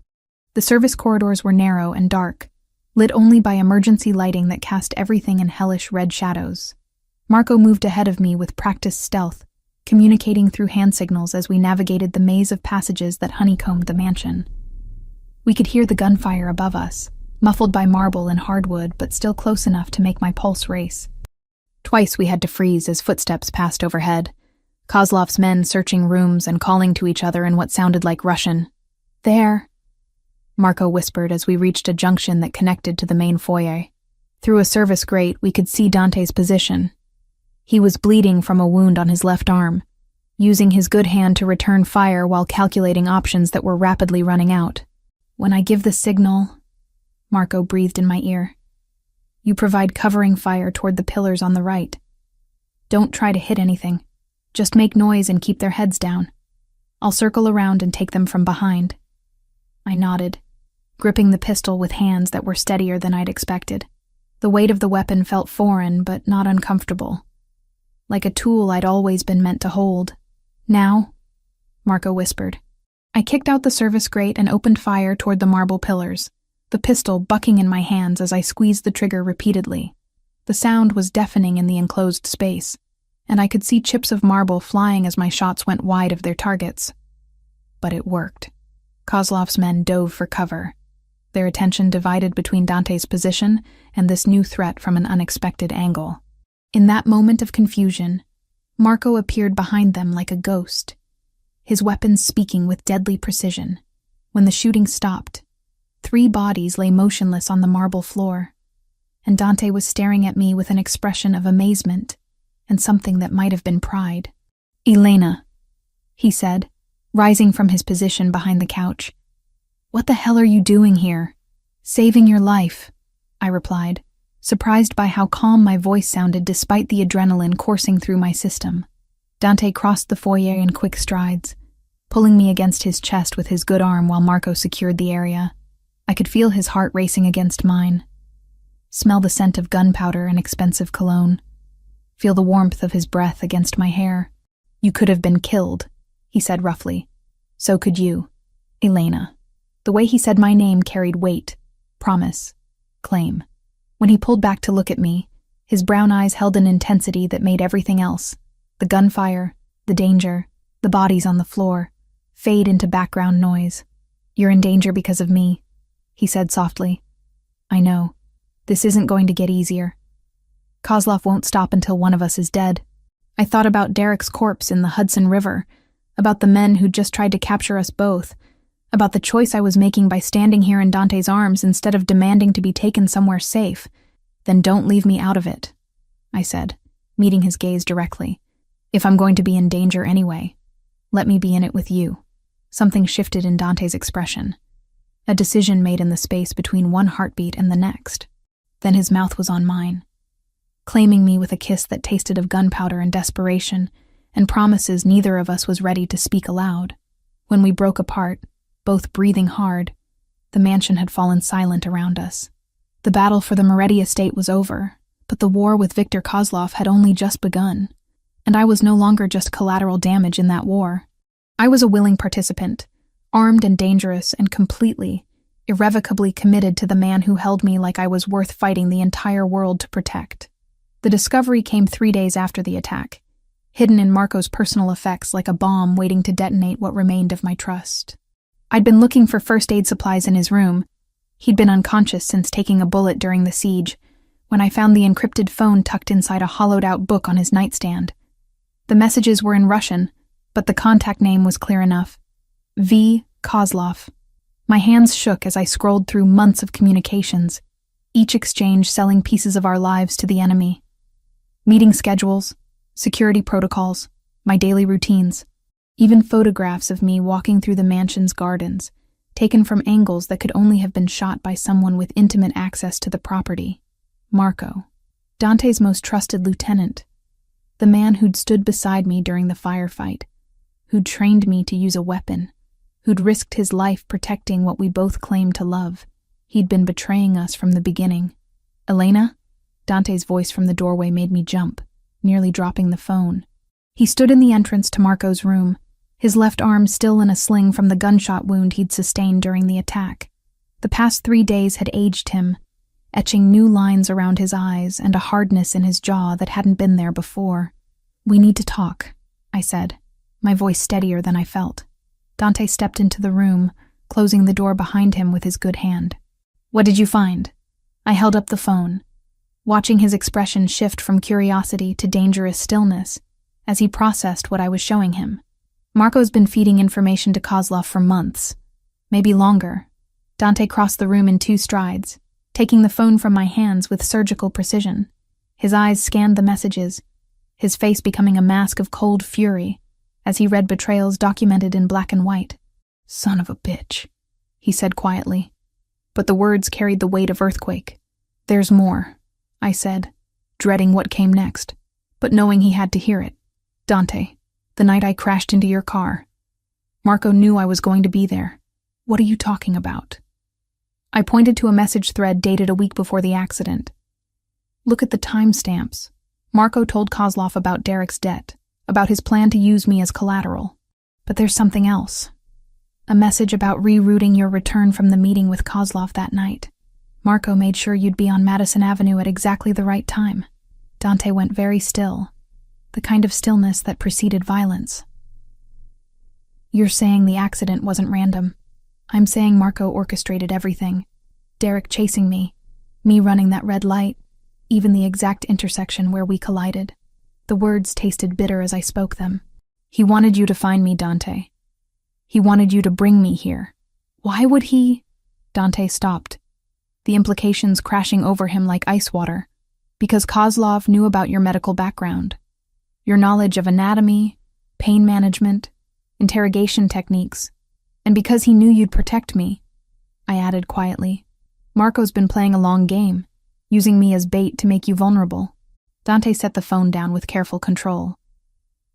The service corridors were narrow and dark, lit only by emergency lighting that cast everything in hellish red shadows. Marco moved ahead of me with practiced stealth, communicating through hand signals as we navigated the maze of passages that honeycombed the mansion. We could hear the gunfire above us, muffled by marble and hardwood, but still close enough to make my pulse race. Twice we had to freeze as footsteps passed overhead, Kozlov's men searching rooms and calling to each other in what sounded like Russian. "There," Marco whispered as we reached a junction that connected to the main foyer. Through a service grate, we could see Dante's position. He was bleeding from a wound on his left arm, using his good hand to return fire while calculating options that were rapidly running out. "When I give the signal," Marco breathed in my ear, "you provide covering fire toward the pillars on the right. Don't try to hit anything. Just make noise and keep their heads down. I'll circle around and take them from behind." I nodded, gripping the pistol with hands that were steadier than I'd expected. The weight of the weapon felt foreign, but not uncomfortable. Like a tool I'd always been meant to hold. Now? Marco whispered. I kicked out the service grate and opened fire toward the marble pillars, the pistol bucking in my hands as I squeezed the trigger repeatedly. The sound was deafening in the enclosed space, and I could see chips of marble flying as my shots went wide of their targets. But it worked. Kozlov's men dove for cover, their attention divided between Dante's position and this new threat from an unexpected angle. In that moment of confusion, Marco appeared behind them like a ghost, his weapons speaking with deadly precision. When the shooting stopped, 3 bodies lay motionless on the marble floor, and Dante was staring at me with an expression of amazement and something that might have been pride. "Elena," he said, rising from his position behind the couch. "What the hell are you doing here?" "Saving your life," I replied, surprised by how calm my voice sounded despite the adrenaline coursing through my system. Dante crossed the foyer in quick strides, pulling me against his chest with his good arm while Marco secured the area. I could feel his heart racing against mine, smell the scent of gunpowder and expensive cologne, feel the warmth of his breath against my hair. "You could have been killed," he said roughly. "So could you, Elena." The way he said my name carried weight, promise, claim. When he pulled back to look at me, his brown eyes held an intensity that made everything else, the gunfire, the danger, the bodies on the floor, fade into background noise. "You're in danger because of me," he said softly. "I know. This isn't going to get easier. Kozlov won't stop until one of us is dead." I thought about Derek's corpse in the Hudson River, about the men who'd just tried to capture us both, about the choice I was making by standing here in Dante's arms instead of demanding to be taken somewhere safe. "Then don't leave me out of it," I said, meeting his gaze directly. "If I'm going to be in danger anyway, let me be in it with you." Something shifted in Dante's expression, a decision made in the space between one heartbeat and the next. Then his mouth was on mine, claiming me with a kiss that tasted of gunpowder and desperation, and promises neither of us was ready to speak aloud. When we broke apart, both breathing hard, the mansion had fallen silent around us. The battle for the Moretti estate was over, but the war with Viktor Kozlov had only just begun, and I was no longer just collateral damage in that war. I was a willing participant, armed and dangerous and completely, irrevocably committed to the man who held me like I was worth fighting the entire world to protect. The discovery came 3 days after the attack, hidden in Marco's personal effects like a bomb waiting to detonate what remained of my trust. I'd been looking for first aid supplies in his room. He'd been unconscious since taking a bullet during the siege, when I found the encrypted phone tucked inside a hollowed-out book on his nightstand. The messages were in Russian, but the contact name was clear enough. V. Kozlov. My hands shook as I scrolled through months of communications, each exchange selling pieces of our lives to the enemy. Meeting schedules, security protocols, my daily routines, even photographs of me walking through the mansion's gardens, taken from angles that could only have been shot by someone with intimate access to the property. Marco, Dante's most trusted lieutenant, the man who'd stood beside me during the firefight, who'd trained me to use a weapon, who'd risked his life protecting what we both claimed to love. He'd been betraying us from the beginning. "Elena?" Dante's voice from the doorway made me jump, nearly dropping the phone. He stood in the entrance to Marco's room, his left arm still in a sling from the gunshot wound he'd sustained during the attack. The past 3 days had aged him, etching new lines around his eyes and a hardness in his jaw that hadn't been there before. "We need to talk," I said, my voice steadier than I felt. Dante stepped into the room, closing the door behind him with his good hand. "What did you find?" I held up the phone, watching his expression shift from curiosity to dangerous stillness as he processed what I was showing him. "Marco's been feeding information to Kozlov for months, maybe longer." Dante crossed the room in 2 strides, taking the phone from my hands with surgical precision. His eyes scanned the messages, his face becoming a mask of cold fury as he read betrayals documented in black and white. "Son of a bitch," he said quietly, but the words carried the weight of earthquake. "There's more," I said, dreading what came next, but knowing he had to hear it. "Dante, the night I crashed into your car, Marco knew I was going to be there. What are you talking about? I pointed to a message thread dated a week before the accident. Look at the timestamps. Marco told Kozlov about Derek's debt, about his plan to use me as collateral. But there's something else. A message about rerouting your return from the meeting with Kozlov that night. Marco made sure you'd be on Madison Avenue at exactly the right time. Dante went very still, the kind of stillness that preceded violence. You're saying the accident wasn't random. I'm saying Marco orchestrated everything. Derek chasing me running that red light, even the exact intersection where we collided. The words tasted bitter as I spoke them. He wanted you to find me, Dante. He wanted you to bring me here. Why would he? Dante stopped, the implications crashing over him like ice water. Because Kozlov knew about your medical background, your knowledge of anatomy, pain management, interrogation techniques, and because he knew you'd protect me, I added quietly. Marco's been playing a long game, using me as bait to make you vulnerable. Dante set the phone down with careful control,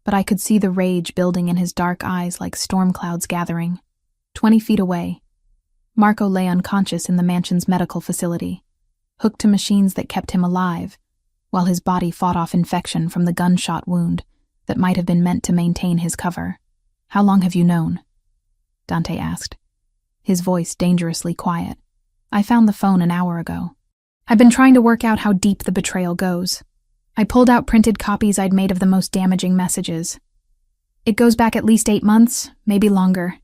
but I could see the rage building in his dark eyes like storm clouds gathering. 20 feet away, Marco lay unconscious in the mansion's medical facility, hooked to machines that kept him alive, while his body fought off infection from the gunshot wound that might have been meant to maintain his cover. How long have you known? Dante asked, his voice dangerously quiet. I found the phone an hour ago. I've been trying to work out how deep the betrayal goes. I pulled out printed copies I'd made of the most damaging messages. It goes back at least 8 months, maybe longer.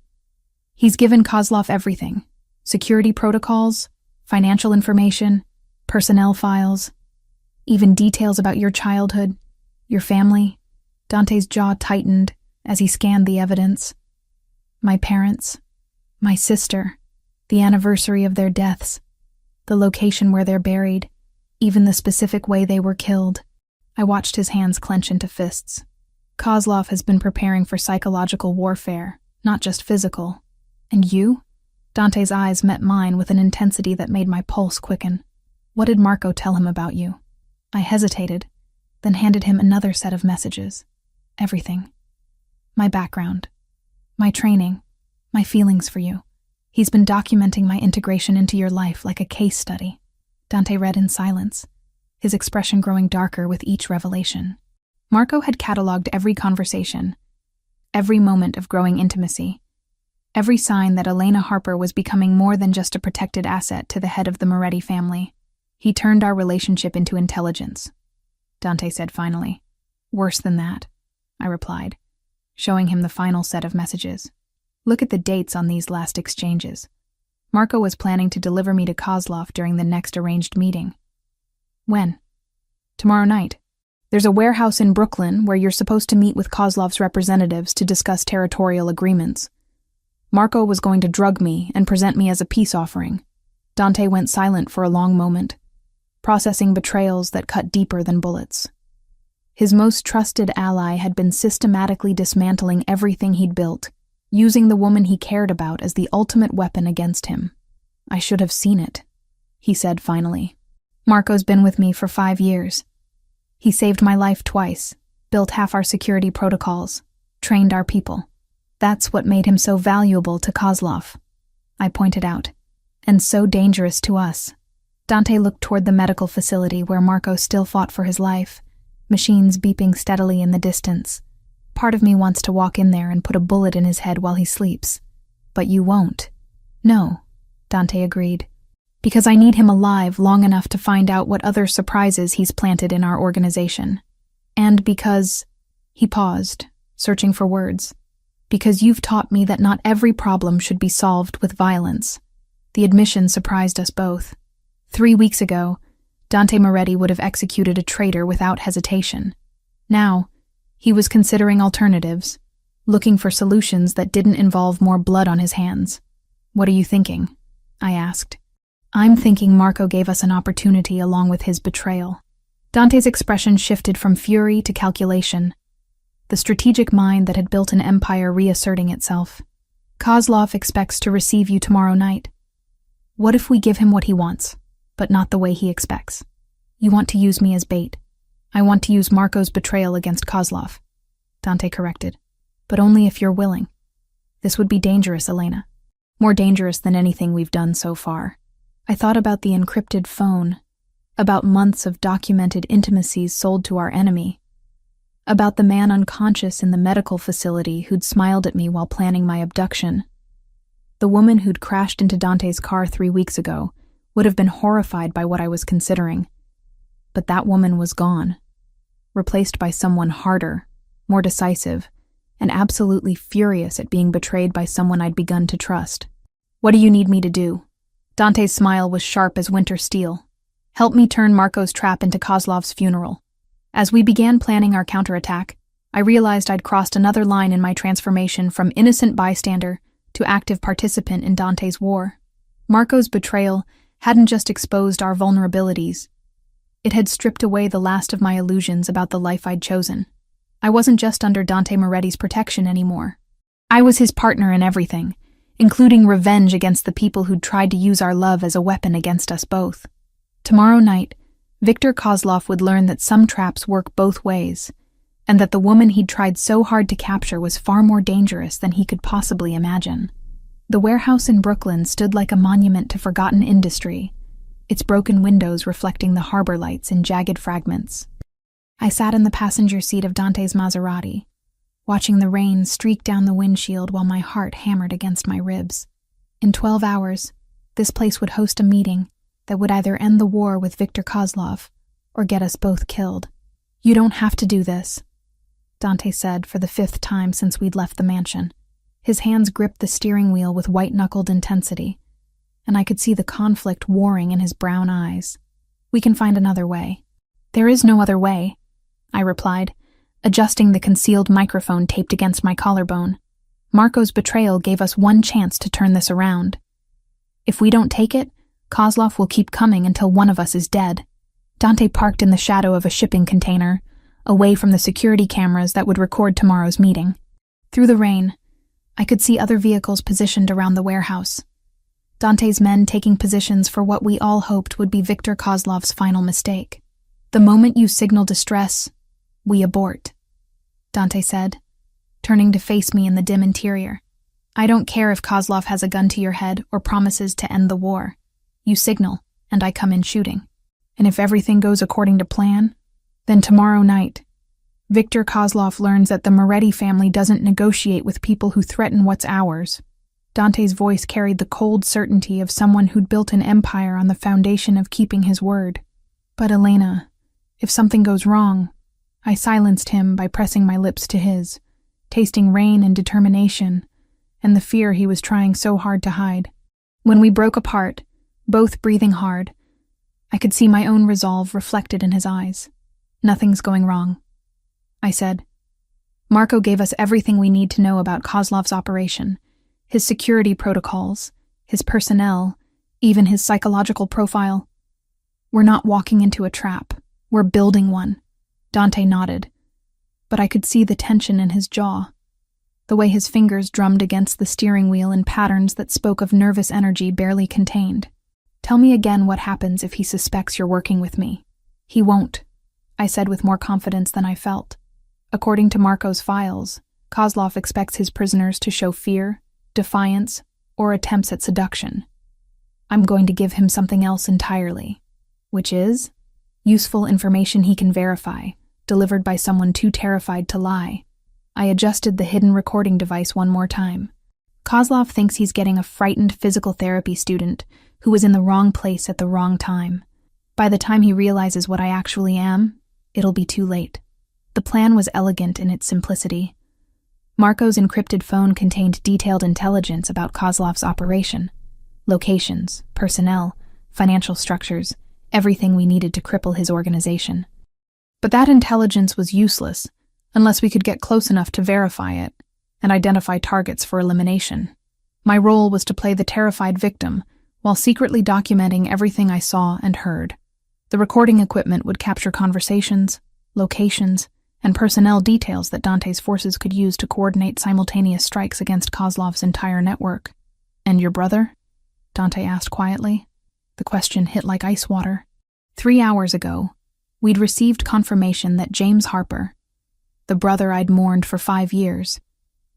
He's given Kozlov everything. Security protocols, financial information, personnel files, even details about your childhood, your family. Dante's jaw tightened as he scanned the evidence. My parents, my sister, the anniversary of their deaths, the location where they're buried, even the specific way they were killed. I watched his hands clench into fists. Kozlov has been preparing for psychological warfare, not just physical. And you? Dante's eyes met mine with an intensity that made my pulse quicken. What did Marco tell him about you? I hesitated, then handed him another set of messages. Everything. My background. My training. My feelings for you. He's been documenting my integration into your life like a case study. Dante read in silence, his expression growing darker with each revelation. Marco had cataloged every conversation, every moment of growing intimacy, every sign that Elena Harper was becoming more than just a protected asset to the head of the Moretti family. He turned our relationship into intelligence, Dante said finally. Worse than that, I replied, showing him the final set of messages. Look at the dates on these last exchanges. Marco was planning to deliver me to Kozlov during the next arranged meeting. When? Tomorrow night. There's a warehouse in Brooklyn where you're supposed to meet with Kozlov's representatives to discuss territorial agreements. Marco was going to drug me and present me as a peace offering. Dante went silent for a long moment, processing betrayals that cut deeper than bullets. His most trusted ally had been systematically dismantling everything he'd built, using the woman he cared about as the ultimate weapon against him. I should have seen it, he said finally. Marco's been with me for 5 years. He saved my life twice, built half our security protocols, trained our people. That's what made him so valuable to Kozlov, I pointed out, and so dangerous to us. Dante looked toward the medical facility where Marco still fought for his life, machines beeping steadily in the distance. Part of me wants to walk in there and put a bullet in his head while he sleeps. But you won't. No, Dante agreed. Because I need him alive long enough to find out what other surprises he's planted in our organization. And because... He paused, searching for words. Because you've taught me that not every problem should be solved with violence. The admission surprised us both. 3 weeks ago, Dante Moretti would have executed a traitor without hesitation. Now, he was considering alternatives, looking for solutions that didn't involve more blood on his hands. What are you thinking? I asked. I'm thinking Marco gave us an opportunity along with his betrayal. Dante's expression shifted from fury to calculation, the strategic mind that had built an empire reasserting itself. Kozlov expects to receive you tomorrow night. What if we give him what he wants, but not the way he expects? You want to use me as bait. I want to use Marco's betrayal against Kozlov, Dante corrected. But only if you're willing. This would be dangerous, Elena. More dangerous than anything we've done so far. I thought about the encrypted phone, about months of documented intimacies sold to our enemy, about the man unconscious in the medical facility who'd smiled at me while planning my abduction. The woman who'd crashed into Dante's car 3 weeks ago would have been horrified by what I was considering. But that woman was gone, replaced by someone harder, more decisive, and absolutely furious at being betrayed by someone I'd begun to trust. "What do you need me to do?" Dante's smile was sharp as winter steel. "Help me turn Marco's trap into Kozlov's funeral." As we began planning our counterattack, I realized I'd crossed another line in my transformation from innocent bystander to active participant in Dante's war. Marco's betrayal hadn't just exposed our vulnerabilities. It had stripped away the last of my illusions about the life I'd chosen. I wasn't just under Dante Moretti's protection anymore. I was his partner in everything, including revenge against the people who'd tried to use our love as a weapon against us both. Tomorrow night, Viktor Kozlov would learn that some traps work both ways, and that the woman he'd tried so hard to capture was far more dangerous than he could possibly imagine. The warehouse in Brooklyn stood like a monument to forgotten industry, its broken windows reflecting the harbor lights in jagged fragments. I sat in the passenger seat of Dante's Maserati, watching the rain streak down the windshield while my heart hammered against my ribs. In 12 hours, this place would host a meeting that would either end the war with Viktor Kozlov or get us both killed. "You don't have to do this," Dante said for the 5th time since we'd left the mansion. His hands gripped the steering wheel with white-knuckled intensity, and I could see the conflict warring in his brown eyes. "We can find another way." "There is no other way," I replied, adjusting the concealed microphone taped against my collarbone. "Marco's betrayal gave us one chance to turn this around. If we don't take it, Kozlov will keep coming until one of us is dead." Dante parked in the shadow of a shipping container, away from the security cameras that would record tomorrow's meeting. Through the rain, I could see other vehicles positioned around the warehouse. Dante's men taking positions for what we all hoped would be Viktor Kozlov's final mistake. "The moment you signal distress, we abort," Dante said, turning to face me in the dim interior. "I don't care if Kozlov has a gun to your head or promises to end the war. You signal, and I come in shooting. And if everything goes according to plan, then tomorrow night, Viktor Kozlov learns that the Moretti family doesn't negotiate with people who threaten what's ours." Dante's voice carried the cold certainty of someone who'd built an empire on the foundation of keeping his word. "But Elena, if something goes wrong," I silenced him by pressing my lips to his, tasting rain and determination, and the fear he was trying so hard to hide. When we broke apart, both breathing hard, I could see my own resolve reflected in his eyes. "Nothing's going wrong," I said. "Marco gave us everything we need to know about Kozlov's operation, his security protocols, his personnel, even his psychological profile. We're not walking into a trap. We're building one." Dante nodded, but I could see the tension in his jaw, the way his fingers drummed against the steering wheel in patterns that spoke of nervous energy barely contained. "Tell me again what happens if he suspects you're working with me." "He won't," I said with more confidence than I felt. According to Marco's files, Kozlov expects his prisoners to show fear, defiance, or attempts at seduction. I'm going to give him something else entirely, which is useful information he can verify, delivered by someone too terrified to lie. I adjusted the hidden recording device one more time. Kozlov thinks he's getting a frightened physical therapy student who was in the wrong place at the wrong time. By the time he realizes what I actually am, it'll be too late. The plan was elegant in its simplicity. Marco's encrypted phone contained detailed intelligence about Kozlov's operation. Locations, personnel, financial structures, everything we needed to cripple his organization. But that intelligence was useless unless we could get close enough to verify it and identify targets for elimination. My role was to play the terrified victim while secretly documenting everything I saw and heard. The recording equipment would capture conversations, locations, and personnel details that Dante's forces could use to coordinate simultaneous strikes against Kozlov's entire network. "And your brother?" Dante asked quietly. The question hit like ice water. 3 hours ago, we'd received confirmation that James Harper, the brother I'd mourned for 5 years,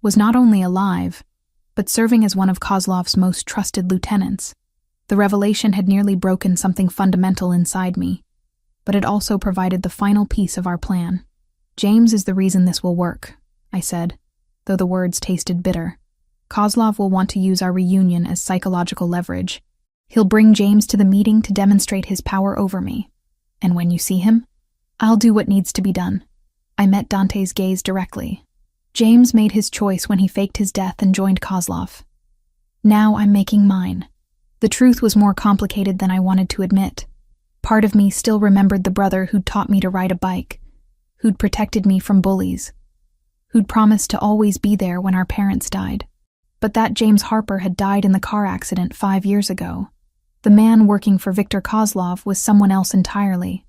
was not only alive, but serving as one of Kozlov's most trusted lieutenants. The revelation had nearly broken something fundamental inside me, but it also provided the final piece of our plan. "James is the reason this will work," I said, though the words tasted bitter. "Kozlov will want to use our reunion as psychological leverage. He'll bring James to the meeting to demonstrate his power over me. And when you see him, I'll do what needs to be done." I met Dante's gaze directly. James made his choice when he faked his death and joined Kozlov. Now I'm making mine. The truth was more complicated than I wanted to admit. Part of me still remembered the brother who'd taught me to ride a bike, who'd protected me from bullies, who'd promised to always be there when our parents died. But that James Harper had died in the car accident 5 years ago. The man working for Viktor Kozlov was someone else entirely.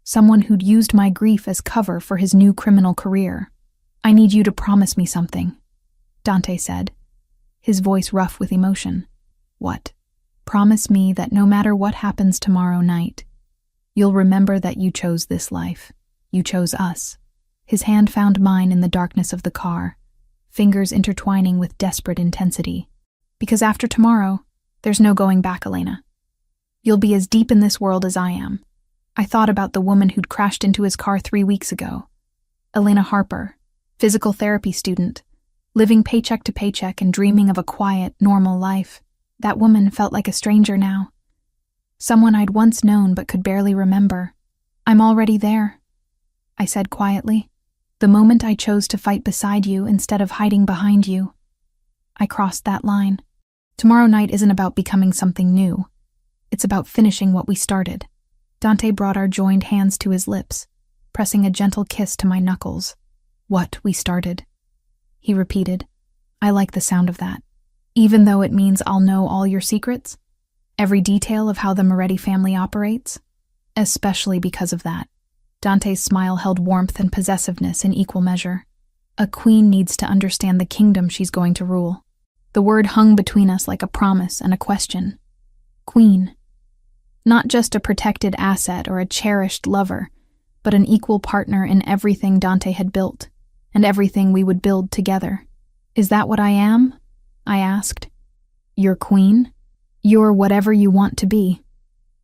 Someone who'd used my grief as cover for his new criminal career. "I need you to promise me something," Dante said, his voice rough with emotion. "What?" "Promise me that no matter what happens tomorrow night, you'll remember that you chose this life. You chose us." His hand found mine in the darkness of the car, fingers intertwining with desperate intensity. "Because after tomorrow, there's no going back, Elena. You'll be as deep in this world as I am." I thought about the woman who'd crashed into his car 3 weeks ago. Elena Harper, physical therapy student, living paycheck to paycheck and dreaming of a quiet, normal life. That woman felt like a stranger now. Someone I'd once known but could barely remember. "I'm already there," I said quietly. "The moment I chose to fight beside you instead of hiding behind you, I crossed that line. Tomorrow night isn't about becoming something new. It's about finishing what we started." Dante brought our joined hands to his lips, pressing a gentle kiss to my knuckles. "What we started," he repeated. I like the sound of that. "Even though it means I'll know all your secrets? Every detail of how the Moretti family operates? Especially because of that." Dante's smile held warmth and possessiveness in equal measure. "A queen needs to understand the kingdom she's going to rule." The word hung between us like a promise and a question. Queen. Not just a protected asset or a cherished lover, but an equal partner in everything Dante had built, and everything we would build together. "Is that what I am?" I asked. "Your queen? You're whatever you want to be,"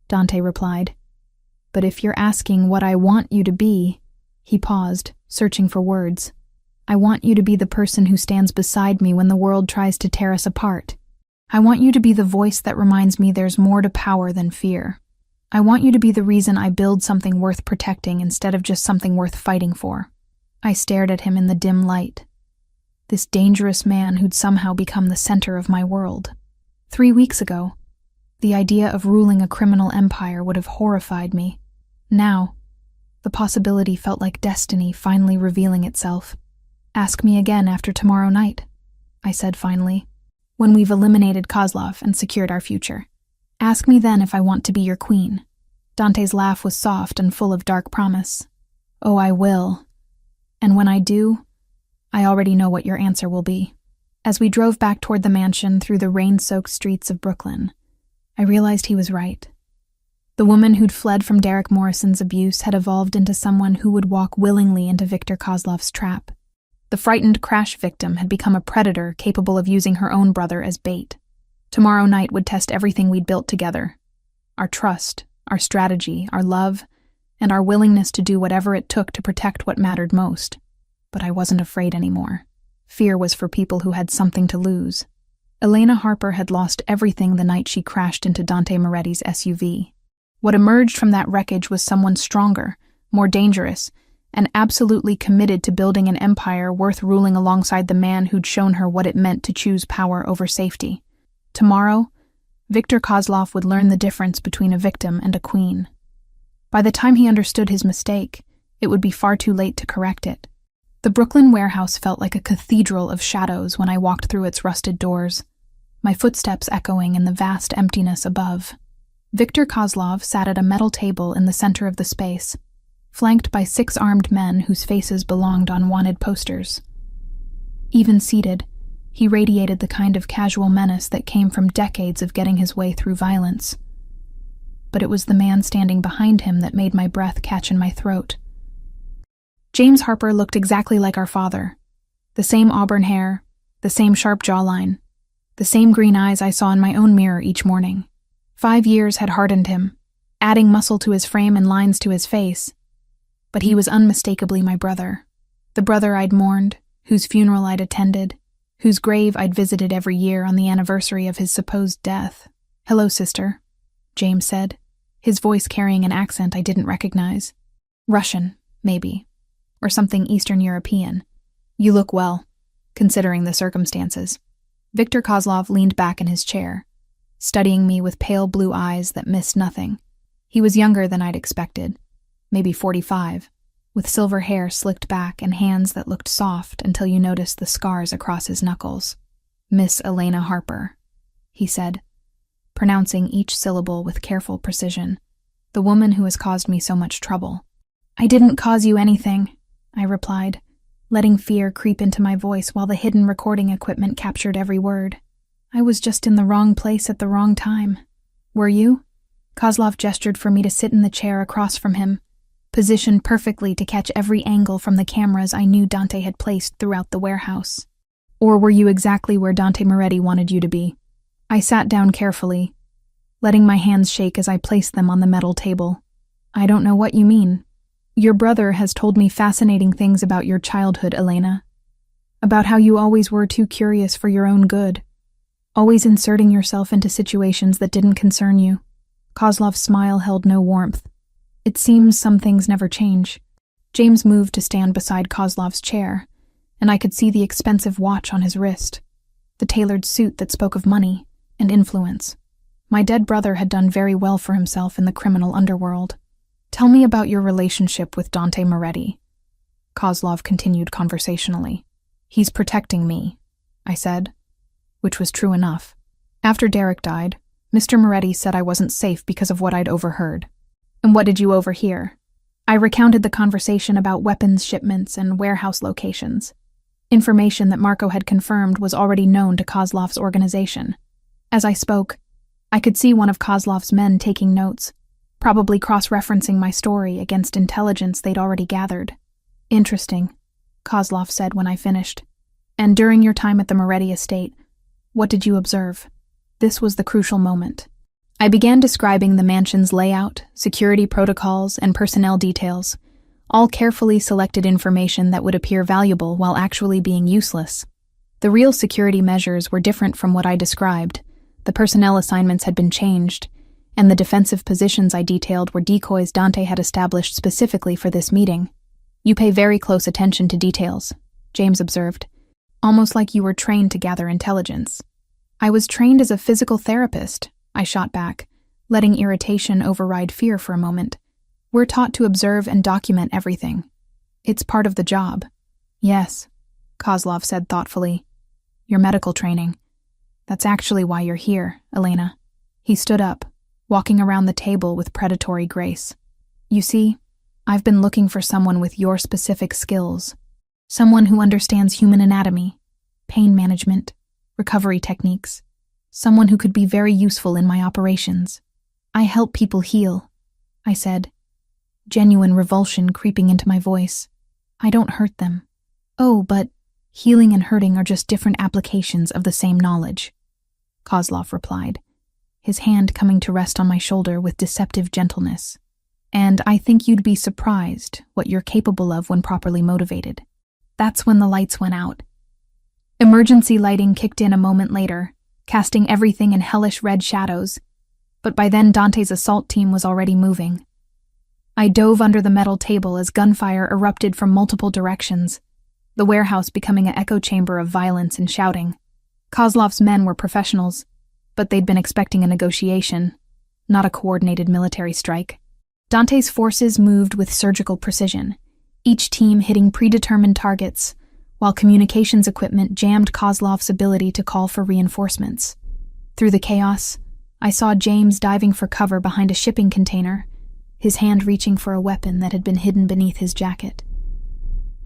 Dante replied. "But if you're asking what I want you to be," he paused, searching for words. "I want you to be the person who stands beside me when the world tries to tear us apart. I want you to be the voice that reminds me there's more to power than fear. I want you to be the reason I build something worth protecting instead of just something worth fighting for." I stared at him in the dim light. This dangerous man who'd somehow become the center of my world. 3 weeks ago, the idea of ruling a criminal empire would have horrified me. Now, the possibility felt like destiny finally revealing itself. "Ask me again after tomorrow night," I said finally, "when we've eliminated Kozlov and secured our future. Ask me then if I want to be your queen." Dante's laugh was soft and full of dark promise. "Oh, I will. And when I do, I already know what your answer will be." As we drove back toward the mansion through the rain-soaked streets of Brooklyn, I realized he was right. The woman who'd fled from Derek Morrison's abuse had evolved into someone who would walk willingly into Viktor Kozlov's trap. The frightened crash victim had become a predator capable of using her own brother as bait. Tomorrow night would test everything we'd built together. Our trust, our strategy, our love, and our willingness to do whatever it took to protect what mattered most. But I wasn't afraid anymore. Fear was for people who had something to lose. Elena Harper had lost everything the night she crashed into Dante Moretti's SUV. What emerged from that wreckage was someone stronger, more dangerous, and absolutely committed to building an empire worth ruling alongside the man who'd shown her what it meant to choose power over safety. Tomorrow, Viktor Kozlov would learn the difference between a victim and a queen. By the time he understood his mistake, it would be far too late to correct it. The Brooklyn warehouse felt like a cathedral of shadows when I walked through its rusted doors, my footsteps echoing in the vast emptiness above. Viktor Kozlov sat at a metal table in the center of the space, flanked by 6 armed men whose faces belonged on wanted posters. Even seated, he radiated the kind of casual menace that came from decades of getting his way through violence. But it was the man standing behind him that made my breath catch in my throat. James Harper looked exactly like our father. The same auburn hair, the same sharp jawline, the same green eyes I saw in my own mirror each morning. 5 years had hardened him, adding muscle to his frame and lines to his face. But he was unmistakably my brother. The brother I'd mourned, whose funeral I'd attended, whose grave I'd visited every year on the anniversary of his supposed death. "Hello, sister," James said, his voice carrying an accent I didn't recognize. Russian, maybe, or something Eastern European. "You look well, considering the circumstances." Viktor Kozlov leaned back in his chair, studying me with pale blue eyes that missed nothing. He was younger than I'd expected, maybe 45, with silver hair slicked back and hands that looked soft until you noticed the scars across his knuckles. "Miss Elena Harper," he said, pronouncing each syllable with careful precision. "The woman who has caused me so much trouble." "I didn't cause you anything," I replied, letting fear creep into my voice while the hidden recording equipment captured every word. "I was just in the wrong place at the wrong time." "Were you?" Kozlov gestured for me to sit in the chair across from him, positioned perfectly to catch every angle from the cameras I knew Dante had placed throughout the warehouse. "Or were you exactly where Dante Moretti wanted you to be?" I sat down carefully, letting my hands shake as I placed them on the metal table. "I don't know what you mean." "Your brother has told me fascinating things about your childhood, Elena. About how you always were too curious for your own good, always inserting yourself into situations that didn't concern you." Kozlov's smile held no warmth. "It seems some things never change." James moved to stand beside Kozlov's chair, and I could see the expensive watch on his wrist, the tailored suit that spoke of money and influence. My dead brother had done very well for himself in the criminal underworld. "Tell me about your relationship with Dante Moretti," Kozlov continued conversationally. "He's protecting me," I said, which was true enough. "After Derek died, Mr. Moretti said I wasn't safe because of what I'd overheard." "And what did you overhear?" I recounted the conversation about weapons shipments and warehouse locations. Information that Marco had confirmed was already known to Kozlov's organization. As I spoke, I could see one of Kozlov's men taking notes, probably cross-referencing my story against intelligence they'd already gathered. "Interesting," Kozlov said when I finished. "And during your time at the Moretti estate, what did you observe?" This was the crucial moment. I began describing the mansion's layout, security protocols, and personnel details, all carefully selected information that would appear valuable while actually being useless. The real security measures were different from what I described. The personnel assignments had been changed, and the defensive positions I detailed were decoys Dante had established specifically for this meeting. "You pay very close attention to details," James observed, "almost like you were trained to gather intelligence." "I was trained as a physical therapist," I shot back, letting irritation override fear for a moment. "We're taught to observe and document everything. It's part of the job." "Yes," Kozlov said thoughtfully. "Your medical training. That's actually why you're here, Elena." He stood up, walking around the table with predatory grace. "You see, I've been looking for someone with your specific skills. Someone who understands human anatomy, pain management, recovery techniques. Someone who could be very useful in my operations." "I help people heal," I said, genuine revulsion creeping into my voice. "I don't hurt them." "Oh, but healing and hurting are just different applications of the same knowledge," Kozlov replied, his hand coming to rest on my shoulder with deceptive gentleness. "And I think you'd be surprised what you're capable of when properly motivated." That's when the lights went out. Emergency lighting kicked in a moment later, casting everything in hellish red shadows, but by then Dante's assault team was already moving. I dove under the metal table as gunfire erupted from multiple directions, the warehouse becoming an echo chamber of violence and shouting. Kozlov's men were professionals, but they'd been expecting a negotiation, not a coordinated military strike. Dante's forces moved with surgical precision, each team hitting predetermined targets, while communications equipment jammed Kozlov's ability to call for reinforcements. Through the chaos, I saw James diving for cover behind a shipping container, his hand reaching for a weapon that had been hidden beneath his jacket.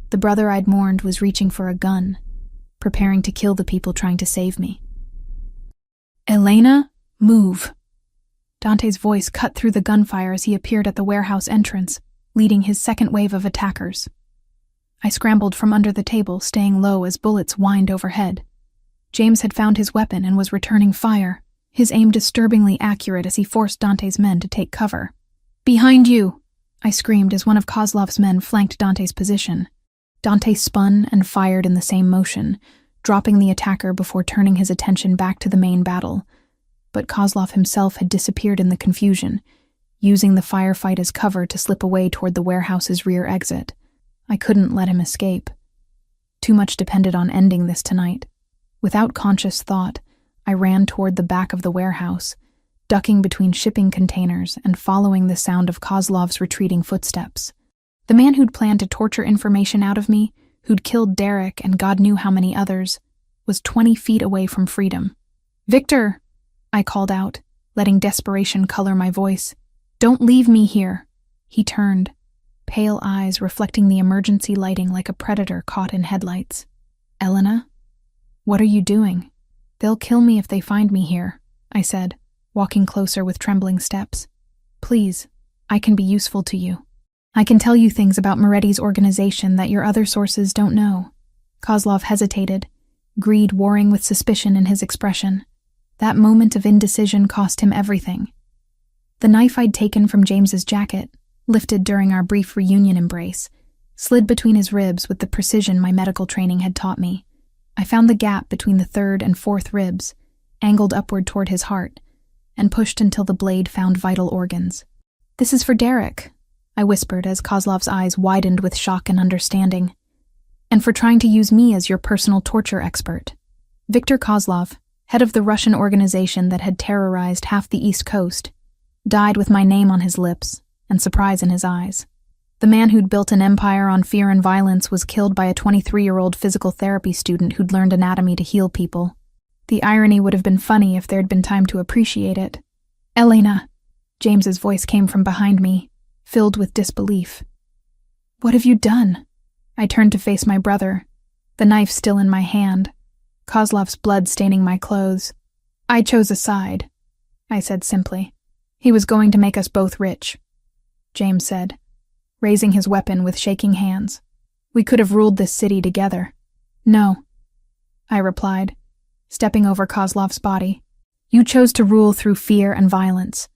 The brother I'd mourned was reaching for a gun, preparing to kill the people trying to save me. "Elena, move." Dante's voice cut through the gunfire as he appeared at the warehouse entrance, leading his second wave of attackers. I scrambled from under the table, staying low as bullets whined overhead. James had found his weapon and was returning fire, his aim disturbingly accurate as he forced Dante's men to take cover. "Behind you!" I screamed as one of Kozlov's men flanked Dante's position. Dante spun and fired in the same motion, dropping the attacker before turning his attention back to the main battle. But Kozlov himself had disappeared in the confusion, using the firefight as cover to slip away toward the warehouse's rear exit. I couldn't let him escape. Too much depended on ending this tonight. Without conscious thought, I ran toward the back of the warehouse, ducking between shipping containers and following the sound of Kozlov's retreating footsteps. The man who'd planned to torture information out of me, who'd killed Derek and God knew how many others, was 20 feet away from freedom. "Victor!" I called out, letting desperation color my voice. "Don't leave me here." He turned, pale eyes reflecting the emergency lighting like a predator caught in headlights. "Elena? What are you doing?" "They'll kill me if they find me here," I said, walking closer with trembling steps. "Please, I can be useful to you. I can tell you things about Moretti's organization that your other sources don't know." Kozlov hesitated, greed warring with suspicion in his expression. That moment of indecision cost him everything. The knife I'd taken from James's jacket, lifted during our brief reunion embrace, slid between his ribs with the precision my medical training had taught me. I found the gap between the third and fourth ribs, angled upward toward his heart, and pushed until the blade found vital organs. "This is for Derek," I whispered as Kozlov's eyes widened with shock and understanding. "And for trying to use me as your personal torture expert." Viktor Kozlov, head of the Russian organization that had terrorized half the East Coast, died with my name on his lips and surprise in his eyes. The man who'd built an empire on fear and violence was killed by a 23-year-old physical therapy student who'd learned anatomy to heal people. The irony would have been funny if there'd been time to appreciate it. "Elena," James's voice came from behind me, filled with disbelief. "What have you done?" I turned to face my brother, the knife still in my hand, Kozlov's blood staining my clothes. "I chose a side," I said simply. "He was going to make us both rich," James said, raising his weapon with shaking hands. "We could have ruled this city together." "No," I replied, stepping over Kozlov's body. "You chose to rule through fear and violence.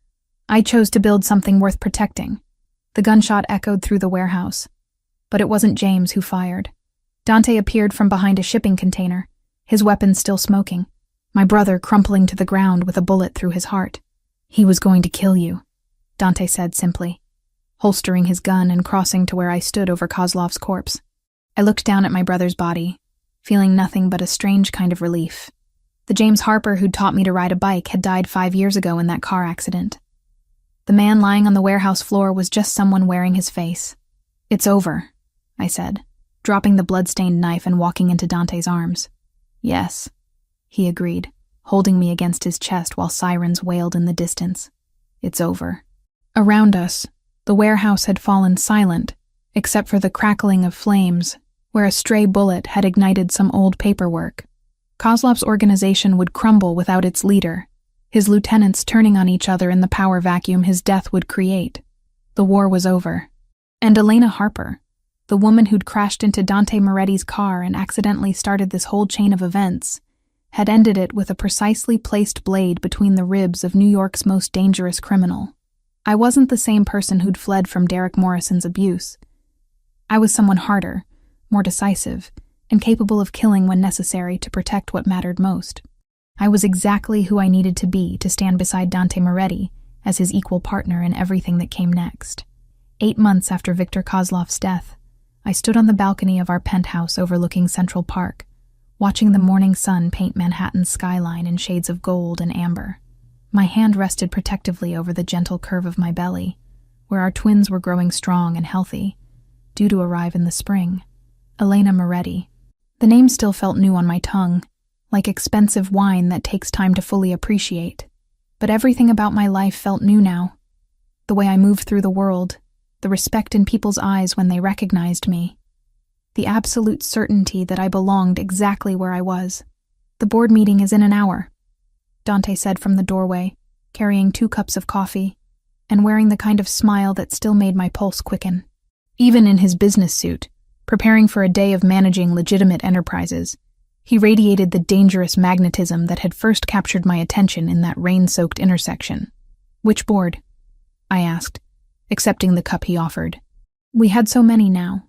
I chose to build something worth protecting." The gunshot echoed through the warehouse. But it wasn't James who fired. Dante appeared from behind a shipping container, his weapon still smoking, my brother crumpling to the ground with a bullet through his heart. "He was going to kill you," Dante said simply, holstering his gun and crossing to where I stood over Kozlov's corpse. I looked down at my brother's body, feeling nothing but a strange kind of relief. The James Harper who'd taught me to ride a bike had died 5 years ago in that car accident. The man lying on the warehouse floor was just someone wearing his face. "It's over," I said, dropping the blood-stained knife and walking into Dante's arms. "Yes," he agreed, holding me against his chest while sirens wailed in the distance. "It's over." Around us, the warehouse had fallen silent, except for the crackling of flames, where a stray bullet had ignited some old paperwork. Kozlov's organization would crumble without its leader, his lieutenants turning on each other in the power vacuum his death would create. The war was over. And Elena Harper, the woman who'd crashed into Dante Moretti's car and accidentally started this whole chain of events, had ended it with a precisely placed blade between the ribs of New York's most dangerous criminal. I wasn't the same person who'd fled from Derek Morrison's abuse. I was someone harder, more decisive, and capable of killing when necessary to protect what mattered most. I was exactly who I needed to be to stand beside Dante Moretti as his equal partner in everything that came next. 8 months after Viktor Kozlov's death, I stood on the balcony of our penthouse overlooking Central Park, watching the morning sun paint Manhattan's skyline in shades of gold and amber. My hand rested protectively over the gentle curve of my belly, where our twins were growing strong and healthy, due to arrive in the spring. Elena Moretti. The name still felt new on my tongue, like expensive wine that takes time to fully appreciate. But everything about my life felt new now. The way I moved through the world, the respect in people's eyes when they recognized me, the absolute certainty that I belonged exactly where I was. "The board meeting is in an hour," Dante said from the doorway, carrying 2 cups of coffee, and wearing the kind of smile that still made my pulse quicken. Even in his business suit, preparing for a day of managing legitimate enterprises, He radiated the dangerous magnetism that had first captured my attention in that rain-soaked intersection. "Which board?" I asked, accepting the cup he offered. We had so many now.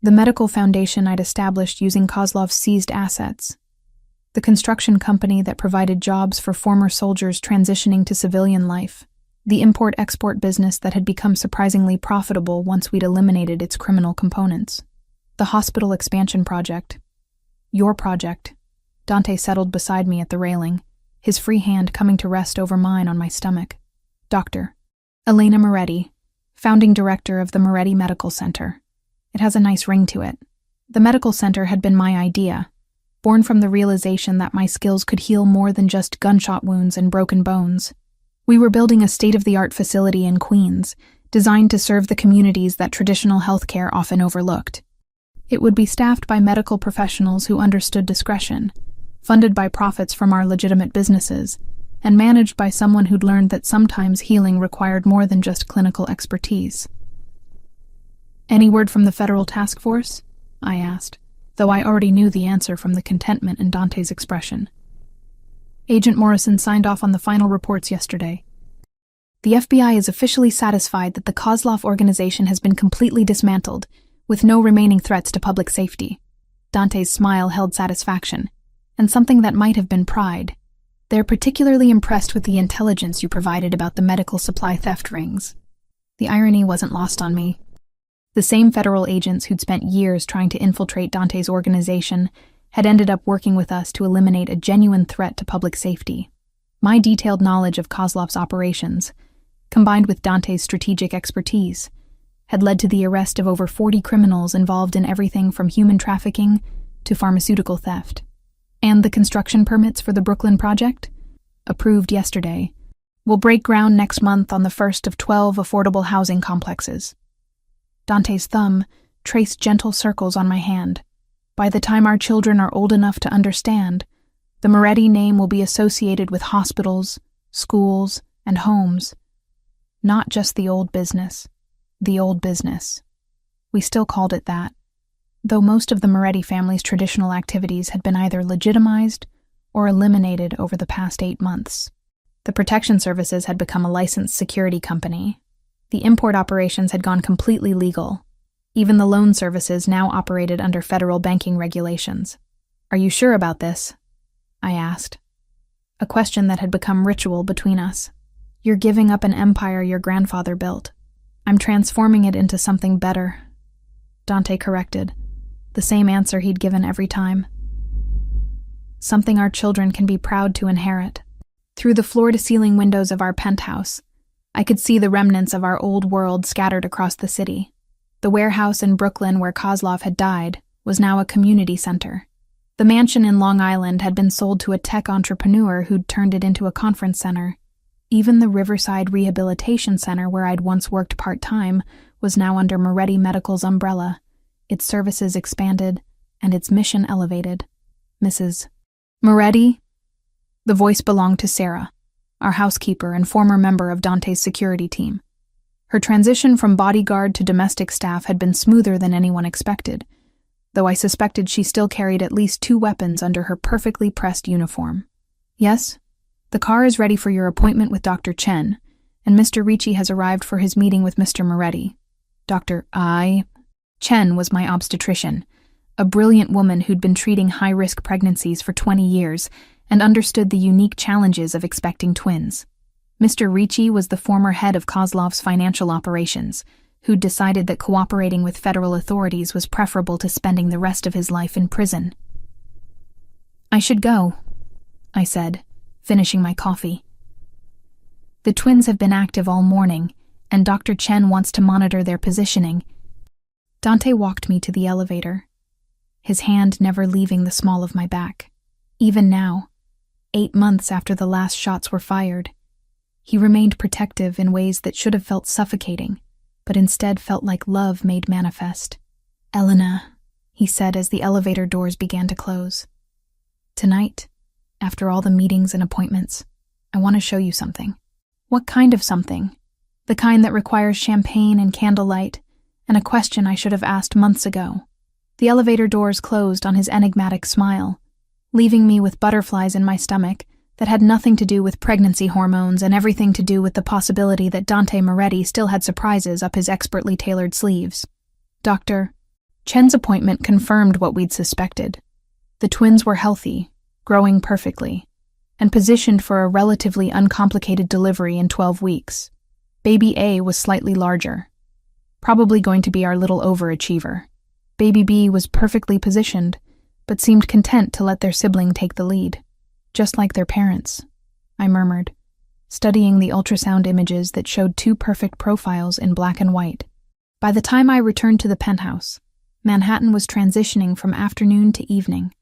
The medical foundation I'd established using Kozlov's seized assets. The construction company that provided jobs for former soldiers transitioning to civilian life. The import-export business that had become surprisingly profitable once we'd eliminated its criminal components. The hospital expansion project. Your project. Dante settled beside me at the railing, his free hand coming to rest over mine on my stomach. Dr. Elena Moretti, founding director of the Moretti Medical Center. It has a nice ring to it. The medical center had been my idea, born from the realization that my skills could heal more than just gunshot wounds and broken bones. We were building a state-of-the-art facility in Queens, designed to serve the communities that traditional healthcare often overlooked. It would be staffed by medical professionals who understood discretion, funded by profits from our legitimate businesses, and managed by someone who'd learned that sometimes healing required more than just clinical expertise. "Any word from the federal task force?" I asked, though I already knew the answer from the contentment in Dante's expression. Agent Morrison signed off on the final reports yesterday. The FBI is officially satisfied that the Kozlov organization has been completely dismantled, with no remaining threats to public safety. Dante's smile held satisfaction, and something that might have been pride. They're particularly impressed with the intelligence you provided about the medical supply theft rings. The irony wasn't lost on me. The same federal agents who'd spent years trying to infiltrate Dante's organization had ended up working with us to eliminate a genuine threat to public safety. My detailed knowledge of Kozlov's operations, combined with Dante's strategic expertise, had led to the arrest of over 40 criminals involved in everything from human trafficking to pharmaceutical theft. And the construction permits for the Brooklyn project? Approved yesterday. Will break ground next month on the first of 12 affordable housing complexes. Dante's thumb traced gentle circles on my hand. By the time our children are old enough to understand, the Moretti name will be associated with hospitals, schools, and homes. Not just the old business. The old business. We still called it that, though most of the Moretti family's traditional activities had been either legitimized or eliminated over the past 8 months. The protection services had become a licensed security company. The import operations had gone completely legal. Even the loan services now operated under federal banking regulations. "Are you sure about this?" I asked. A question that had become ritual between us. "You're giving up an empire your grandfather built. I'm transforming it into something better," Dante corrected, the same answer he'd given every time. "Something our children can be proud to inherit." Through the floor-to-ceiling windows of our penthouse, I could see the remnants of our old world scattered across the city. The warehouse in Brooklyn where Kozlov had died was now a community center. The mansion in Long Island had been sold to a tech entrepreneur who'd turned it into a conference center. Even the Riverside Rehabilitation Center where I'd once worked part-time was now under Moretti Medical's umbrella, its services expanded, and its mission elevated. "Mrs. Moretti?" The voice belonged to Sarah, our housekeeper and former member of Dante's security team. Her transition from bodyguard to domestic staff had been smoother than anyone expected, though I suspected she still carried at least 2 weapons under her perfectly pressed uniform. "Yes? The car is ready for your appointment with Dr. Chen, and Mr. Ricci has arrived for his meeting with Mr. Moretti. Dr. Chen was my obstetrician, a brilliant woman who'd been treating high-risk pregnancies for 20 years and understood the unique challenges of expecting twins. Mr. Ricci was the former head of Kozlov's financial operations, who'd decided that cooperating with federal authorities was preferable to spending the rest of his life in prison. "I should go," I said, finishing my coffee. "The twins have been active all morning, and Dr. Chen wants to monitor their positioning." Dante walked me to the elevator, his hand never leaving the small of my back. Even now, 8 months after the last shots were fired, he remained protective in ways that should have felt suffocating, but instead felt like love made manifest. "Elena," he said as the elevator doors began to close. "Tonight, after all the meetings and appointments, I want to show you something." "What kind of something?" "The kind that requires champagne and candlelight, and a question I should have asked months ago." The elevator doors closed on his enigmatic smile, leaving me with butterflies in my stomach that had nothing to do with pregnancy hormones and everything to do with the possibility that Dante Moretti still had surprises up his expertly tailored sleeves. Dr. Chen's appointment confirmed what we'd suspected. The twins were healthy, growing perfectly, and positioned for a relatively uncomplicated delivery in 12 weeks. Baby A was slightly larger, probably going to be our little overachiever. Baby B was perfectly positioned, but seemed content to let their sibling take the lead. Just like their parents, I murmured, studying the ultrasound images that showed two perfect profiles in black and white. By the time I returned to the penthouse, Manhattan was transitioning from afternoon to evening,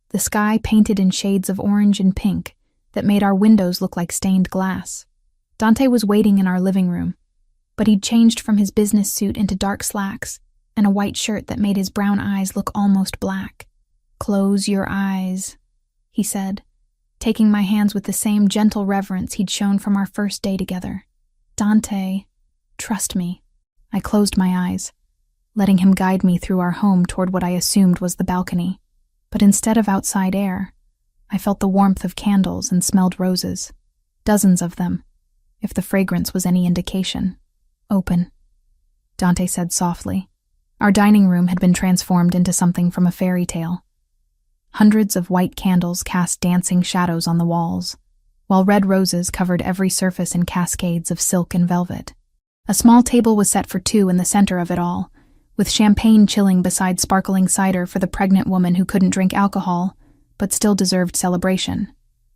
the sky painted in shades of orange and pink that made our windows look like stained glass. Dante was waiting in our living room, but he'd changed from his business suit into dark slacks and a white shirt that made his brown eyes look almost black. "Close your eyes," he said, taking my hands with the same gentle reverence he'd shown from our first day together. "Dante, trust me." I closed my eyes, letting him guide me through our home toward what I assumed was the balcony. But instead of outside air, I felt the warmth of candles and smelled roses. Dozens of them, if the fragrance was any indication. "Open," Dante said softly. Our dining room had been transformed into something from a fairy tale. Hundreds of white candles cast dancing shadows on the walls, while red roses covered every surface in cascades of silk and velvet. A small table was set for two in the center of it all, with champagne chilling beside sparkling cider for the pregnant woman who couldn't drink alcohol, but still deserved celebration.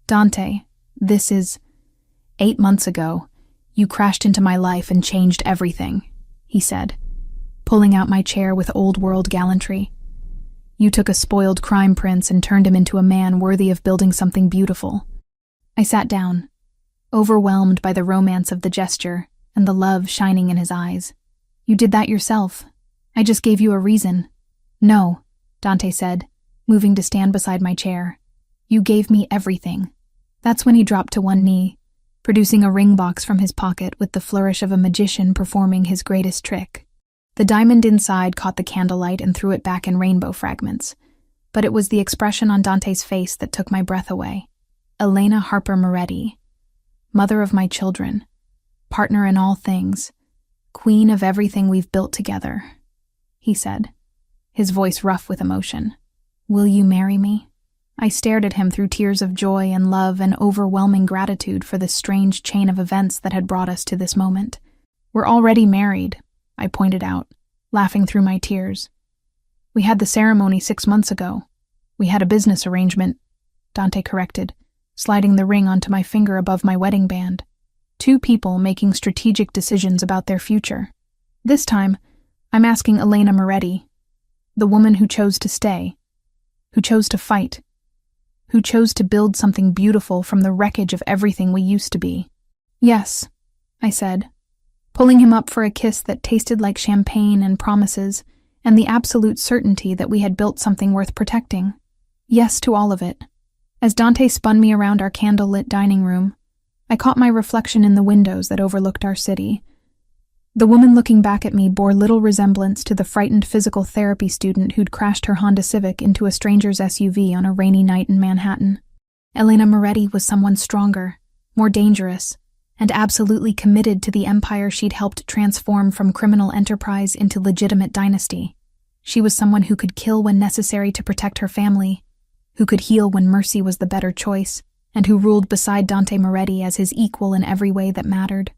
"Dante, this is 8 months ago. You crashed into my life and changed everything," he said, pulling out my chair with old-world gallantry. "You took a spoiled crime prince and turned him into a man worthy of building something beautiful." I sat down, overwhelmed by the romance of the gesture and the love shining in his eyes. "You did that yourself. I just gave you a reason." "No," Dante said, moving to stand beside my chair. "You gave me everything." That's when he dropped to one knee, producing a ring box from his pocket with the flourish of a magician performing his greatest trick. The diamond inside caught the candlelight and threw it back in rainbow fragments, but it was the expression on Dante's face that took my breath away. "Elena Harper Moretti, mother of my children, partner in all things, queen of everything we've built together," he said, his voice rough with emotion. "Will you marry me?" I stared at him through tears of joy and love and overwhelming gratitude for the strange chain of events that had brought us to this moment. "We're already married," I pointed out, laughing through my tears. "We had the ceremony 6 months ago. We had a business arrangement," Dante corrected, sliding the ring onto my finger above my wedding band. "Two people making strategic decisions about their future. This time, I'm asking Elena Moretti, the woman who chose to stay, who chose to fight, who chose to build something beautiful from the wreckage of everything we used to be." "Yes," I said, pulling him up for a kiss that tasted like champagne and promises, and the absolute certainty that we had built something worth protecting. "Yes to all of it." As Dante spun me around our candle-lit dining room, I caught my reflection in the windows that overlooked our city. The woman looking back at me bore little resemblance to the frightened physical therapy student who'd crashed her Honda Civic into a stranger's SUV on a rainy night in Manhattan. Elena Moretti was someone stronger, more dangerous, and absolutely committed to the empire she'd helped transform from criminal enterprise into legitimate dynasty. She was someone who could kill when necessary to protect her family, who could heal when mercy was the better choice, and who ruled beside Dante Moretti as his equal in every way that mattered.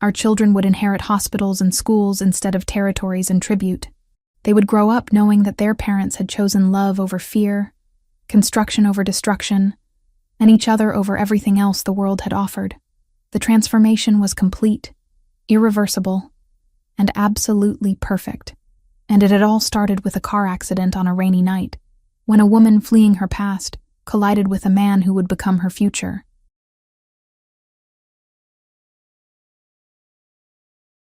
Our children would inherit hospitals and schools instead of territories and tribute. They would grow up knowing that their parents had chosen love over fear, construction over destruction, and each other over everything else the world had offered. The transformation was complete, irreversible, and absolutely perfect. And it had all started with a car accident on a rainy night, when a woman fleeing her past collided with a man who would become her future.